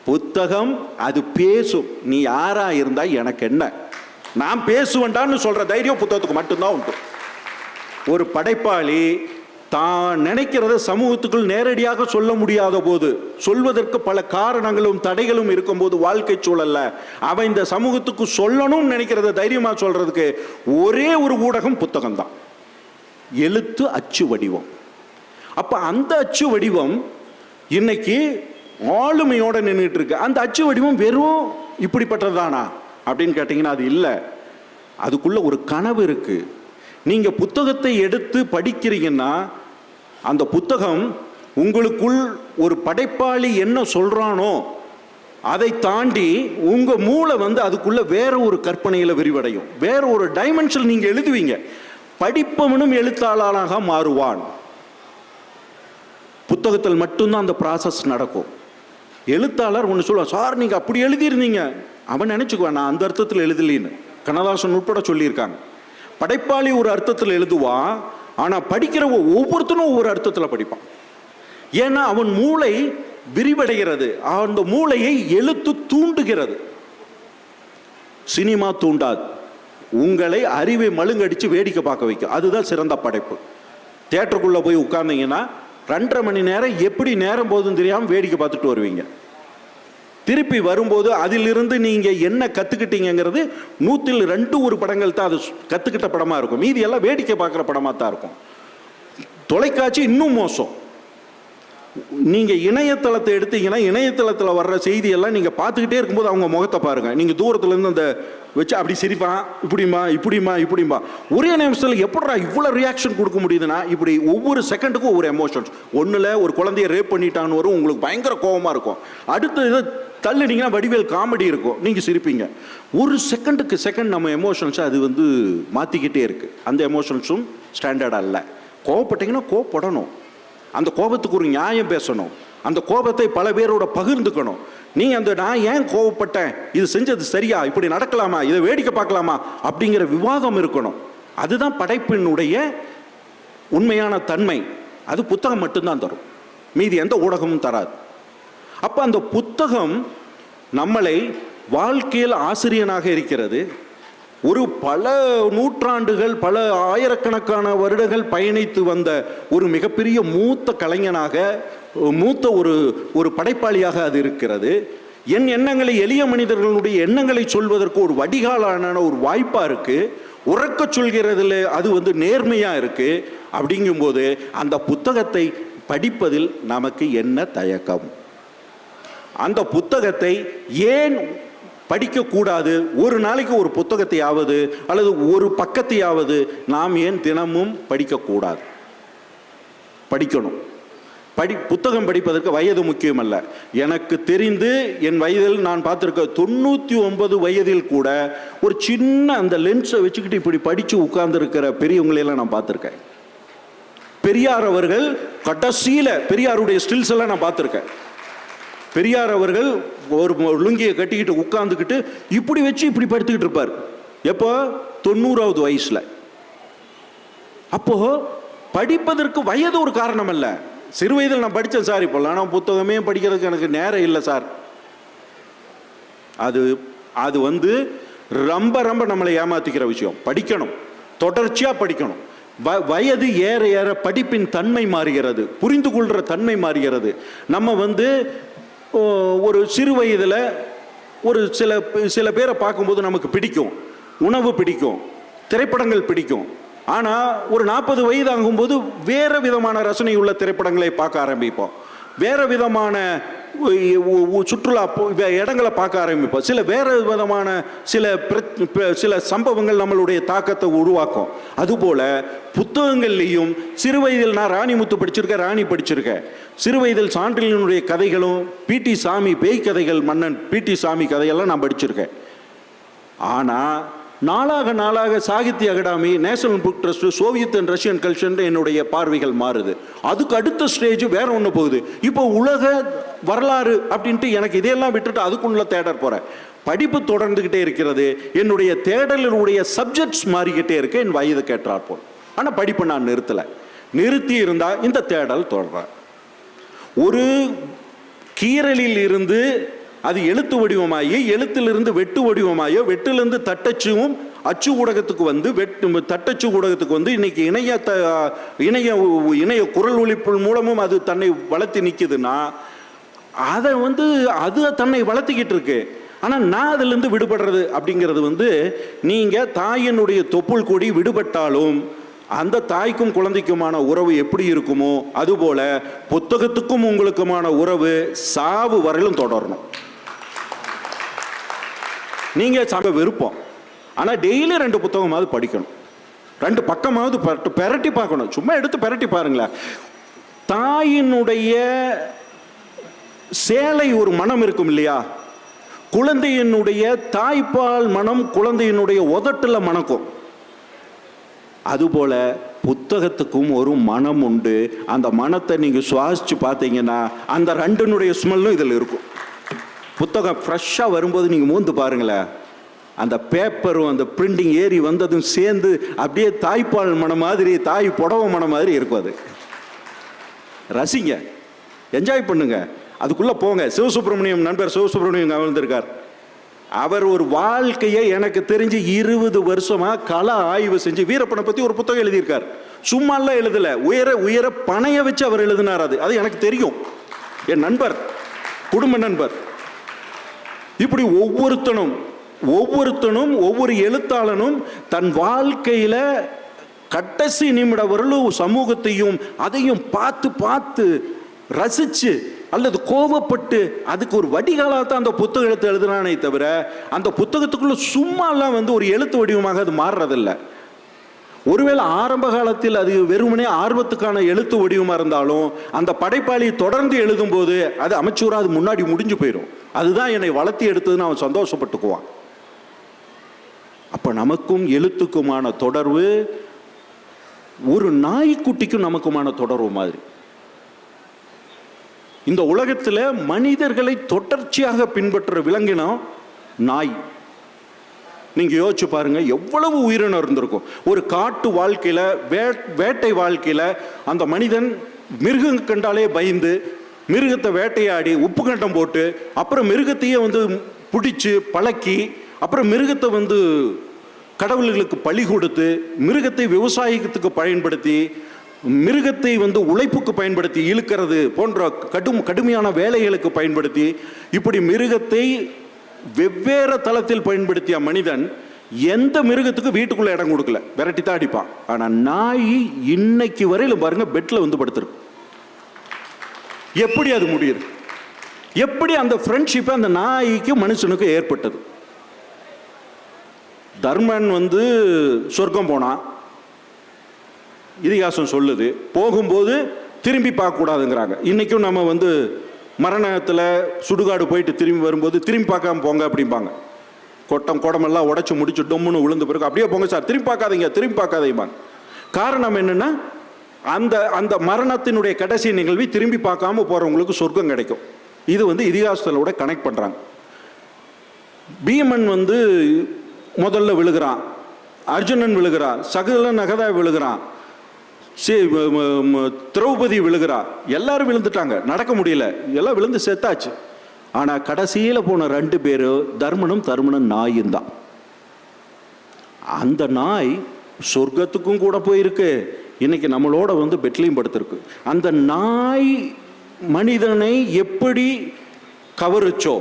புத்தகம் அது பேசும். நீ யாரா இருந்தா எனக்கு என்ன, நான் பேசுவேன்டான்னு சொல்ற தைரியம் புத்தகத்துக்கு மட்டும்தான் உண்டு. ஒரு படைப்பாளி தான் நினைக்கிறத சமூகத்துக்குள் நேரடியாக சொல்ல முடியாத போது, சொல்வதற்கு பல காரணங்களும் தடைகளும் இருக்கும்போது, வாழ்க்கை சூழல்ல அவன் இந்த சமூகத்துக்கு சொல்லணும்னு நினைக்கிறத தைரியமா சொல்றதுக்கு ஒரே ஒரு ஊடகம் புத்தகம் தான். எழுத்து அச்சு வடிவம். அப்ப அந்த அச்சு வடிவம் இன்னைக்கு ஆளுமையோட நின்றுட்டு இருக்கு. அந்த அச்சு வடிவம் வெறும் இப்படிப்பட்டதானா அப்படின்னு கேட்டீங்கன்னா அது இல்லை. அதுக்குள்ள ஒரு கனவு இருக்கு. நீங்கள் புத்தகத்தை எடுத்து படிக்கிறீங்கன்னா அந்த புத்தகம் உங்களுக்குள் ஒரு படைப்பாளி என்ன சொல்கிறானோ அதை தாண்டி உங்கள் மூளை வந்து அதுக்குள்ளே வேற ஒரு கற்பனையில் விரிவடையும், வேற ஒரு டைமென்ஷன் நீங்கள் எழுதுவீங்க. படிப்பவனும் எழுத்தாளராக மாறுவான். புத்தகத்தில் மட்டும்தான் அந்த ப்ராசஸ் நடக்கும். எழுத்தாளர் ஒன்று சொல்லுவான், சார் நீங்கள் அப்படி எழுதியிருந்தீங்க, அவன் நினச்சிக்குவான் நான் அந்த அர்த்தத்தில் எழுதலின்னு. கண்ணதாசன் உட்பட சொல்லியிருக்காங்க. படைப்பாளி ஒரு அர்த்தத்தில் எழுதுவான், ஆனால் படிக்கிற ஒவ்வொருத்தனும் ஒவ்வொரு அர்த்தத்தில் படிப்பான். ஏன்னா அவன் மூளை விரிவடைகிறது, அந்த மூளையை எழுத்து தூண்டுகிறது. சினிமா தூண்டாது, உங்களை அறிவை மழுங்கடிச்சு வேடிக்கை பார்க்க வைக்கும். அதுதான் சிறந்த படைப்பு. தியேட்டருக்குள்ளே போய் உட்கார்ந்தீங்கன்னா 2.5 மணி நேரம் எப்படி நேரம் போகுதுன்னு தெரியாமல் வேடிக்கை பார்த்துட்டு வருவீங்க. திருப்பி வரும்போது அதிலிருந்து நீங்கள் என்ன கற்றுக்கிட்டீங்கிறது 100ல் 2 படங்கள் தான் அது கற்றுக்கிட்ட படமாக இருக்கும். மீதி எல்லாம் வேடிக்கை பார்க்குற படமாக தான் இருக்கும். தொலைக்காட்சி இன்னும் மோசம். நீங்கள் இணையதளத்தை எடுத்தீங்கன்னா இணையதளத்தில் வர்ற செய்தியெல்லாம் நீங்கள் பார்த்துக்கிட்டே இருக்கும்போது அவங்க முகத்தை பாருங்கள். நீங்கள் தூரத்துலேருந்து அந்த வச்சு அப்படி சிரிப்பான், இப்படிமா ஒரே நிமிஷத்தில் எப்படா இவ்வளோ ரியாக்ஷன் கொடுக்க முடியுதுன்னா, இப்படி ஒவ்வொரு செகண்டுக்கும் ஒவ்வொரு எமோஷன்ஸ். ஒன்றில் ஒரு குழந்தைய ரேப் பண்ணிட்டான்னு வரும், உங்களுக்கு பயங்கர கோபமாக இருக்கும். அடுத்த இதை தள்ளினீங்கன்னா வடிவேல் காமெடி இருக்கும், நீங்கள் சிரிப்பீங்க. ஒரு செகண்டுக்கு செகண்ட் நம்ம எமோஷன்ஸை அது வந்து மாற்றிக்கிட்டே இருக்குது. அந்த எமோஷன்ஸும் ஸ்டாண்டர்டாக இல்லை. கோவப்பட்டீங்கன்னா கோவப்படணும், அந்த கோபத்துக்கு ஒரு நியாயம் பேசணும், அந்த கோபத்தை பல பேரோட பகிர்ந்துக்கணும். நீங்கள் அந்த நான் ஏன் கோபப்பட்டேன், இது செஞ்சது சரியா, இப்படி நடக்கலாமா, இதை வேடிக்கை பார்க்கலாமா அப்படிங்கிற விவாதம் இருக்கணும். அதுதான் படைப்பினுடைய உண்மையான தன்மை. அது புத்தகம் மட்டும்தான் தரும், மீதி எந்த ஊடகமும் தராது. அப்போ அந்த புத்தகம் நம்மளை வாழ்க்கையில் ஆசிரியனாக இருக்கிறது. ஒரு பல நூற்றாண்டுகள், பல ஆயிரக்கணக்கான வருடங்கள் பயணித்து வந்த ஒரு மிகப்பெரிய மூத்த கலைஞனாக, மூத்த ஒரு படைப்பாளியாக அது இருக்கிறது. என் எண்ணங்களை, எளிய மனிதர்களுடைய எண்ணங்களை சொல்வதற்கு ஒரு வடிகாலான ஒரு வாய்ப்பாக இருக்குது. உறக்க சொல்கிறதுல அது வந்து நேர்மையாக இருக்குது. அப்படிங்கும்போது அந்த புத்தகத்தை படிப்பதில் நமக்கு என்ன தயக்கம்? அந்த புத்தகத்தை ஏன் படிக்கக்கூடாது? ஒரு நாளைக்கு ஒரு புத்தகத்தையாவது அல்லது ஒரு பக்கத்தையாவது நாம் ஏன் தினமும் படிக்கக்கூடாது? படிக்கணும். புத்தகம் படிப்பதற்கு வயது முக்கியமல்ல. எனக்கு தெரிந்து என் வயதில் நான் பார்த்துருக்க 99 வயதில் கூட ஒரு சின்ன அந்த லென்ஸை வச்சுக்கிட்டு இப்படி படித்து உட்கார்ந்துருக்கிற பெரியவங்களையெல்லாம் நான் பார்த்துருக்கேன். பெரியார் அவர்கள் கடைசியில் பெரியாருடைய ஸ்டில்ஸ் எல்லாம் நான் பார்த்துருக்கேன். பெரியார் அவர்கள் ஒரு லுங்கியை கட்டிக்கிட்டு உட்கார்ந்துக்கிட்டு இப்படி வச்சு இப்படி படுத்துக்கிட்டு இருப்பார். எப்போ? 90வது வயசில். அப்போ படிப்பதற்கு வயது ஒரு காரணம் அல்ல. சிறு வயதில் நான் படித்தேன் சார், இப்போ நான் புத்தகமே படிக்கிறதுக்கு எனக்கு நேரம் இல்லை சார். அது வந்து ரொம்ப ரொம்ப நம்மளை ஏமாத்திக்கிற விஷயம். படிக்கணும், தொடர்ச்சியாக படிக்கணும். வயது ஏற ஏற படிப்பின் தன்மை மாறுகிறது, புரிந்து கொள்கிற தன்மை மாறுகிறது. நம்ம வந்து ஒரு சிறு வயதில் ஒரு சில பேரை பார்க்கும்போது நமக்கு பிடிக்கும், உணவு பிடிக்கும், திரைப்படங்கள் பிடிக்கும். ஆனால் ஒரு 40 வயது ஆகும்போது வேறு விதமான ரசனை உள்ள திரைப்படங்களை பார்க்க ஆரம்பிப்போம், வேறு விதமான சுற்றுலா இடங்களை பார்க்க ஆரம்பிப்போம். வேறு விதமான சில சம்பவங்கள் நம்மளுடைய தாக்கத்தை உருவாக்கும். அதுபோல் புத்தகங்கள்லேயும் சிறு வயதில் நான் ராணிமுத்து படிச்சிருக்கேன், ராணி படிச்சிருக்கேன். சிறு வயதில் சான்றிலினுடைய கதைகளும், பிடி சாமி பேய் கதைகள், மன்னன் பிடி சாமி கதையெல்லாம் நான் படிச்சிருக்கேன். ஆனால் நாளாக Sahitya Akademi, national book trust, Soviet and Russian culture என்னுடைய பார்வைகள் மாறுது. அதுக்கு அடுத்த ஸ்டேஜ் வேற ஒன்று போகுது. இப்போ உலக வரலாறு அப்படின்ட்டு எனக்கு இதையெல்லாம் விட்டுட்டு அதுக்குள்ள தேடர் போகிறேன். படிப்பு தொடர்ந்துக்கிட்டே இருக்கிறது. என்னுடைய தேடலுடைய சப்ஜெக்ட்ஸ் மாறிக்கிட்டே இருக்கு என் வயது கேட்டாற்போல். ஆனால் படிப்பு நான் நிறுத்தி இருந்தால் இந்த தேடல் தொடர்றேன். ஒரு கீரலில் இருந்து அது எழுத்து வடிவமாகி, எழுத்திலிருந்து வெட்டு வடிவமாயோ, வெட்டிலிருந்து தட்டச்சும் அச்சு ஊடகத்துக்கு வந்து தட்டச்சு ஊடகத்துக்கு வந்து இன்னைக்கு இணைய குரல் ஒலிப்பு மூலமும் அது தன்னை வளர்த்தி நிற்குதுன்னா அதை வந்து அது தன்னை வளர்த்திக்கிட்டு இருக்கு. ஆனால் நான் அதிலிருந்து விடுபடுறது அப்படிங்கிறது வந்து, நீங்கள் தாயினுடைய தொப்புள் கொடி விடுபட்டாலும் அந்த தாய்க்கும் குழந்தைக்குமான உறவு எப்படி இருக்குமோ அதுபோல புத்தகத்துக்கும் உங்களுக்குமான உறவு சாவு வரையிலும் தொடரணும். நீங்கள் விருப்பம், ஆனால் டெய்லி 2 புத்தகமாவது படிக்கணும். 2 பக்கமாவது பெரட்டி பார்க்கணும். சும்மா எடுத்து பெரட்டி பாருங்களேன். தாயினுடைய சேலை ஒரு மனம் இருக்கும் இல்லையா, குழந்தையினுடைய தாய்ப்பால் மனம் குழந்தையினுடைய உதட்டுல மணக்கும். அதுபோல புத்தகத்துக்கும் ஒரு மனம் உண்டு. அந்த மனத்தை நீங்க சுவாசிச்சு பார்த்தீங்கன்னா அந்த 2னுடைய ஸ்மெல்லும் இதில் இருக்கும். புத்தகம் ஃப்ரெஷ்ஷாக வரும்போது நீங்கள் மோந்து பாருங்களேன், அந்த பேப்பரும் அந்த பிரிண்டிங் ஏறி வந்ததும் சேர்ந்து அப்படியே தாய்ப்பால் மனம் மாதிரி, தாய் புடவை மனம் மாதிரி இருக்கும். அது ரசிங்க, என்ஜாய் பண்ணுங்க, அதுக்குள்ளே போங்க. சிவசுப்ரமணியம் நண்பர் சிவசுப்ரமணியம் வந்திருக்கார். அவர் ஒரு வாழ்க்கையை எனக்கு தெரிஞ்சு 20 வருஷமா கள ஆய்வு செஞ்சு வீரப்பனை பற்றி ஒரு புத்தகம் எழுதியிருக்கார். சும்மாலாம் எழுதலை, உயர பணைய வச்சு அவர் எழுதினார். அது எனக்கு தெரியும், என் நண்பர், குடும்ப நண்பர். இப்படி ஒவ்வொருத்தனும் ஒவ்வொரு எழுத்தாளனும் தன் வாழ்க்கையில கடைசி நிமிட வரலும் சமூகத்தையும் அதையும் பார்த்து ரசிச்சு அல்லது கோபப்பட்டு அதுக்கு ஒரு வடிகாலத்தான் அந்த புத்தகத்தை எழுதுனானே தவிர அந்த புத்தகத்துக்குள்ள சும்மாலாம் ஒரு எழுத்து வடிவமாக அது மாறுறதில்லை. ஒருவேளை ஆரம்ப காலத்தில் அது வெறுமனே ஆர்வத்துக்கான எழுத்து வடிவமாக இருந்தாலும் அந்த படைப்பாளி தொடர்ந்து எழுதும் போது அது அமைச்சூரா அது முன்னாடி முடிஞ்சு போயிடும். அதுதான் என்னை வளர்த்தி எடுத்ததுன்னு அவன் சந்தோஷப்பட்டுக்குவான். அப்ப நமக்கும் எழுத்துக்குமான தொடர்பு ஒரு நாய்க்குட்டிக்கும் நமக்குமான தொடர்பு மாதிரி. இந்த உலகத்தில் மனிதர்களை தொடர்ச்சியாக பின்பற்ற விலங்கினம் நாய். நீங்க யோசிச்சு பாருங்க, எவ்வளவு உயிரினம் இருந்திருக்கும். ஒரு காட்டு வாழ்க்கையில, வேட்டை வாழ்க்கையில அந்த மனிதன் மிருகம் கண்டாலே பயந்து மிருகத்தை வேட்டையாடி உப்பு கண்டம் போட்டு அப்புறம் மிருகத்தையே பிடிச்சு பழக்கி அப்புறம் மிருகத்தை கடவுள்களுக்கு பலி கொடுத்து மிருகத்தை விவசாயத்துக்கு பயன்படுத்தி மிருகத்தை உழைப்புக்கு பயன்படுத்தி இழுக்கிறது போன்ற கடுமையான வேலைகளுக்கு பயன்படுத்தி இப்படி மிருகத்தை வெவ்வேறு தளத்தில் பயன்படுத்திய மனிதன் எந்த மிருகத்துக்கு வீட்டுக்குள்ள இடம் கொடுக்கல, விரட்டி தான் அடிப்பான். ஆனா நாய் இன்னைக்கு வரையில பாருங்க பெட்ல படுத்திருக்கு. எப்படி அது முடியுது? எப்படி அந்த ஃப்ரெண்ட்ஷிப் அந்த நாய்க்கு மனுஷனுக்கு ஏற்பட்டது? தர்மன் சொர்க்கம் போனான், இதிகாசம் சொல்லுது. போகும்போது திரும்பி பார்க்க கூடாதுங்கிறாங்க. இன்னைக்கும் நம்ம மரணத்தில் சுடுகாடு போயிட்டு திரும்பி வரும்போது திரும்பி பார்க்காம போங்க அப்படிம்பாங்க. குடமெல்லாம் உடச்சி முடிச்சு டொம்முன்னு விழுந்த பிறகு அப்படியே போங்க சார், திரும்பி பார்க்காதீங்க. காரணம் என்னன்னா அந்த அந்த மரணத்தினுடைய கடைசி நிகழ்வை திரும்பி பார்க்காம போறவங்களுக்கு சொர்க்கம் கிடைக்கும். இது இதிகாசத்தோட கனெக்ட் பண்றாங்க. பீமன் முதல்ல விழுகிறான், அர்ஜுனன் விழுகிறான், சகலன் நகதா விழுகிறான், திரௌபதி விழுகிறா, எல்லாரும் விழுந்துட்டாங்க, நடக்க முடியல, எல்லாம் விழுந்து செத்தாச்சு. ஆனா கடைசியில போன 2 பேரும் தர்மனும் நாயும் தான். அந்த நாய் சொர்க்கத்துக்கும் கூட போயிருக்கு, இன்னைக்கு நம்மளோட பெட்லையும் படுத்திருக்கு. அந்த நாய் மனிதனை எப்படி கவருச்சோ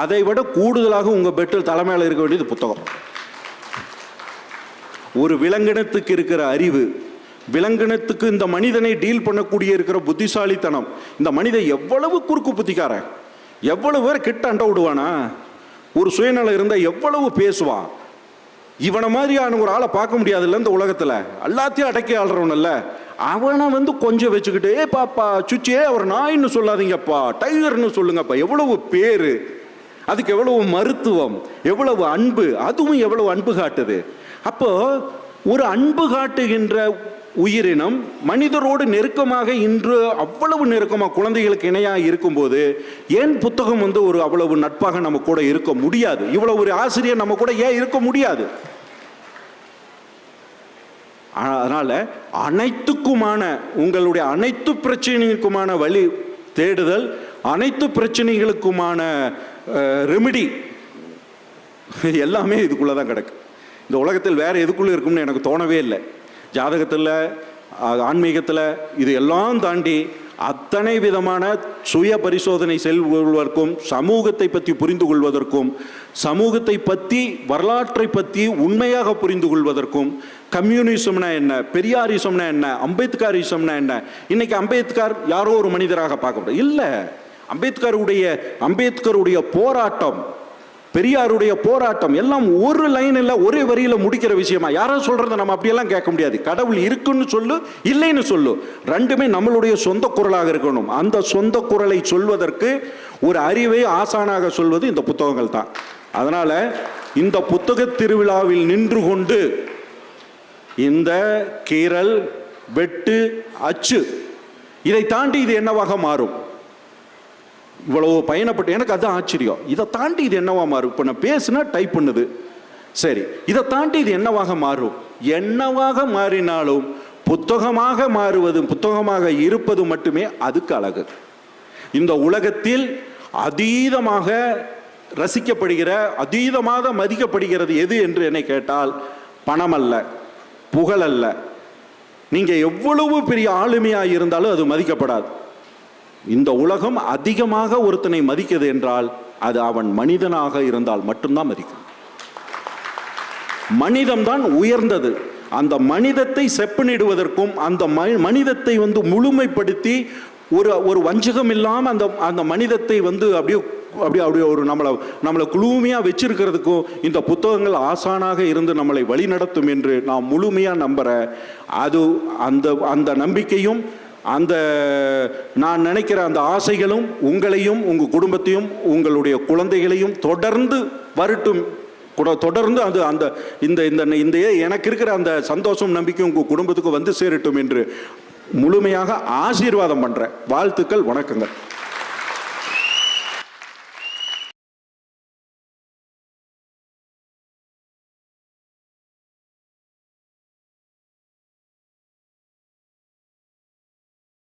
அதை விட கூடுதலாக உங்க பெட்டில் தலைமையில் இருக்க வேண்டியது புத்தகம். ஒரு விலங்கினத்துக்கு இருக்கிற அறிவு, விலங்கினத்துக்கு இந்த மனிதனை டீல் பண்ணக்கூடிய இருக்கிற புத்திசாலித்தனம், இந்த மனிதன் எவ்வளவு குறுக்கு புத்திக்காரன், எவ்வளவு பேர் கிட்ட அண்ட விடுவானா, ஒரு சுயநலம் இருந்தால் எவ்வளவு பேசுவான். இவனை மாதிரியான ஒரு ஆளை பார்க்க முடியாதுல்ல இந்த உலகத்தில், எல்லாத்தையும் அடக்கி ஆள்றவனல்ல. அவனை கொஞ்சம் வச்சுக்கிட்டு, ஏ பாப்பா சுச்சியே அவர் நாயின்னு சொல்லாதீங்கப்பா, டைகர்னு சொல்லுங்கப்பா. எவ்வளவு பேரு, அதுக்கு எவ்வளவு மருத்துவம், எவ்வளவு அன்பு, அதுவும் எவ்வளவு அன்பு காட்டுது. அப்போ ஒரு அன்பு காட்டுகின்ற உயிரினம் மனிதரோடு நெருக்கமாக இன்று அவ்வளவு நெருக்கமாக குழந்தைகளுக்கு இணையாக இருக்கும்போது ஏன் புத்தகம் ஒரு அவ்வளவு நட்பாக நம்ம கூட இருக்க முடியாது? இவ்வளவு ஒரு ஆசிரியர் நம்ம கூட ஏன் இருக்க முடியாது? அதனால அனைத்துக்குமான உங்களுடைய அனைத்து பிரச்சனைக்குமான வழி தேடுதல், அனைத்து பிரச்சனைகளுக்குமான ரெமிடி எல்லாமே இதுக்குள்ளதான் கிடக்கு. இந்த உலகத்தில் வேற எதுக்குள்ள இருக்கும்னு எனக்கு தோணவே இல்லை. ஜாதகத்தில், ஆன்மீகத்தில், இது எல்லாம் தாண்டி அத்தனை விதமான சுய பரிசோதனை செல்வதற்கும், சமூகத்தை பற்றி புரிந்து கொள்வதற்கும், சமூகத்தை பற்றி வரலாற்றை பற்றி உண்மையாக புரிந்து கொள்வதற்கும், கம்யூனிசம்னா என்ன, பெரியாரிசம்னா என்ன, அம்பேத்கரிசம்னா என்ன. இன்னைக்கு அம்பேத்கர் யாரோ ஒரு மனிதராக பார்க்கப்படும் இல்லை. அம்பேத்கருடைய போராட்டம் பெரியாருடைய போராட்டம் எல்லாம் ஒரு லைனில் ஒரே வரியில் முடிக்கிற விஷயமா. யாரும் சொல்றத நம்ம அப்படியெல்லாம் கேட்க முடியாது. கடவுள் இருக்குன்னு சொல்லு, இல்லைன்னு சொல்லு, ரெண்டுமே நம்மளுடைய சொந்த குரலாக இருக்கணும். அந்த சொந்த குரலை சொல்வதற்கு ஒரு அறிவை ஆசானாக சொல்வது இந்த புத்தகங்கள் தான். அதனால இந்த புத்தக திருவிழாவில் நின்று கொண்டு இந்த கீறல், வெட்டு, அச்சு, இதை தாண்டி இது என்னவாக மாறும்? இவ்வளவு பயணப்பட்டு எனக்கு அது ஆச்சரியம். இதை தாண்டி இது என்னவா மாறும்? இப்போ நான் பேசுனா டைப் பண்ணுது, சரி, இதை தாண்டி இது என்னவாக மாறும்? என்னவாக மாறினாலும் புத்தகமாக மாறுவது, புத்தகமாக இருப்பது மட்டுமே அதுக்கு அழகு. இந்த உலகத்தில் அதீதமாக ரசிக்கப்படுகிற, அதீதமாக மதிக்கப்படுகிறது எது என்று என்னை கேட்டால் பணம் அல்ல, புகழ் அல்ல. நீங்க எவ்வளவு பெரிய ஆளுமையாக இருந்தாலும் அது மதிக்கப்படாது. இந்த உலகம் அதிகமாக ஒருத்தனை மதிக்கிறது என்றால் அது அவன் மனிதனாக இருந்தால் மட்டும்தான் மதிக்கும். மனிதம்தான் உயர்ந்தது. அந்த மனிதத்தை செப்பனிடுவதற்கும் அந்த மனிதத்தை முழுமைப்படுத்தி ஒரு வஞ்சகம் இல்லாமல் அந்த மனிதத்தை அப்படியே ஒரு நம்மளை குளுமையாக வச்சிருக்கிறதுக்கும் இந்த புத்தகங்கள் ஆசானாக இருந்து நம்மளை வழி நடத்தும் என்று நான் முழுமையாக நம்புகிறேன். அது அந்த நம்பிக்கையும் அந்த நான் நினைக்கிற அந்த ஆசைகளும் உங்களையும், உங்கள் குடும்பத்தையும், உங்களுடைய குழந்தைகளையும் தொடர்ந்து வரட்டும். தொடர்ந்து இந்த எனக்கு இருக்கிற அந்த சந்தோஷம், நம்பிக்கை உங்கள் குடும்பத்துக்கு வந்து சேரட்டும் என்று முழுமையாக ஆசீர்வாதம் பண்ணுறேன். வாழ்த்துக்கள், வணக்கங்கள்.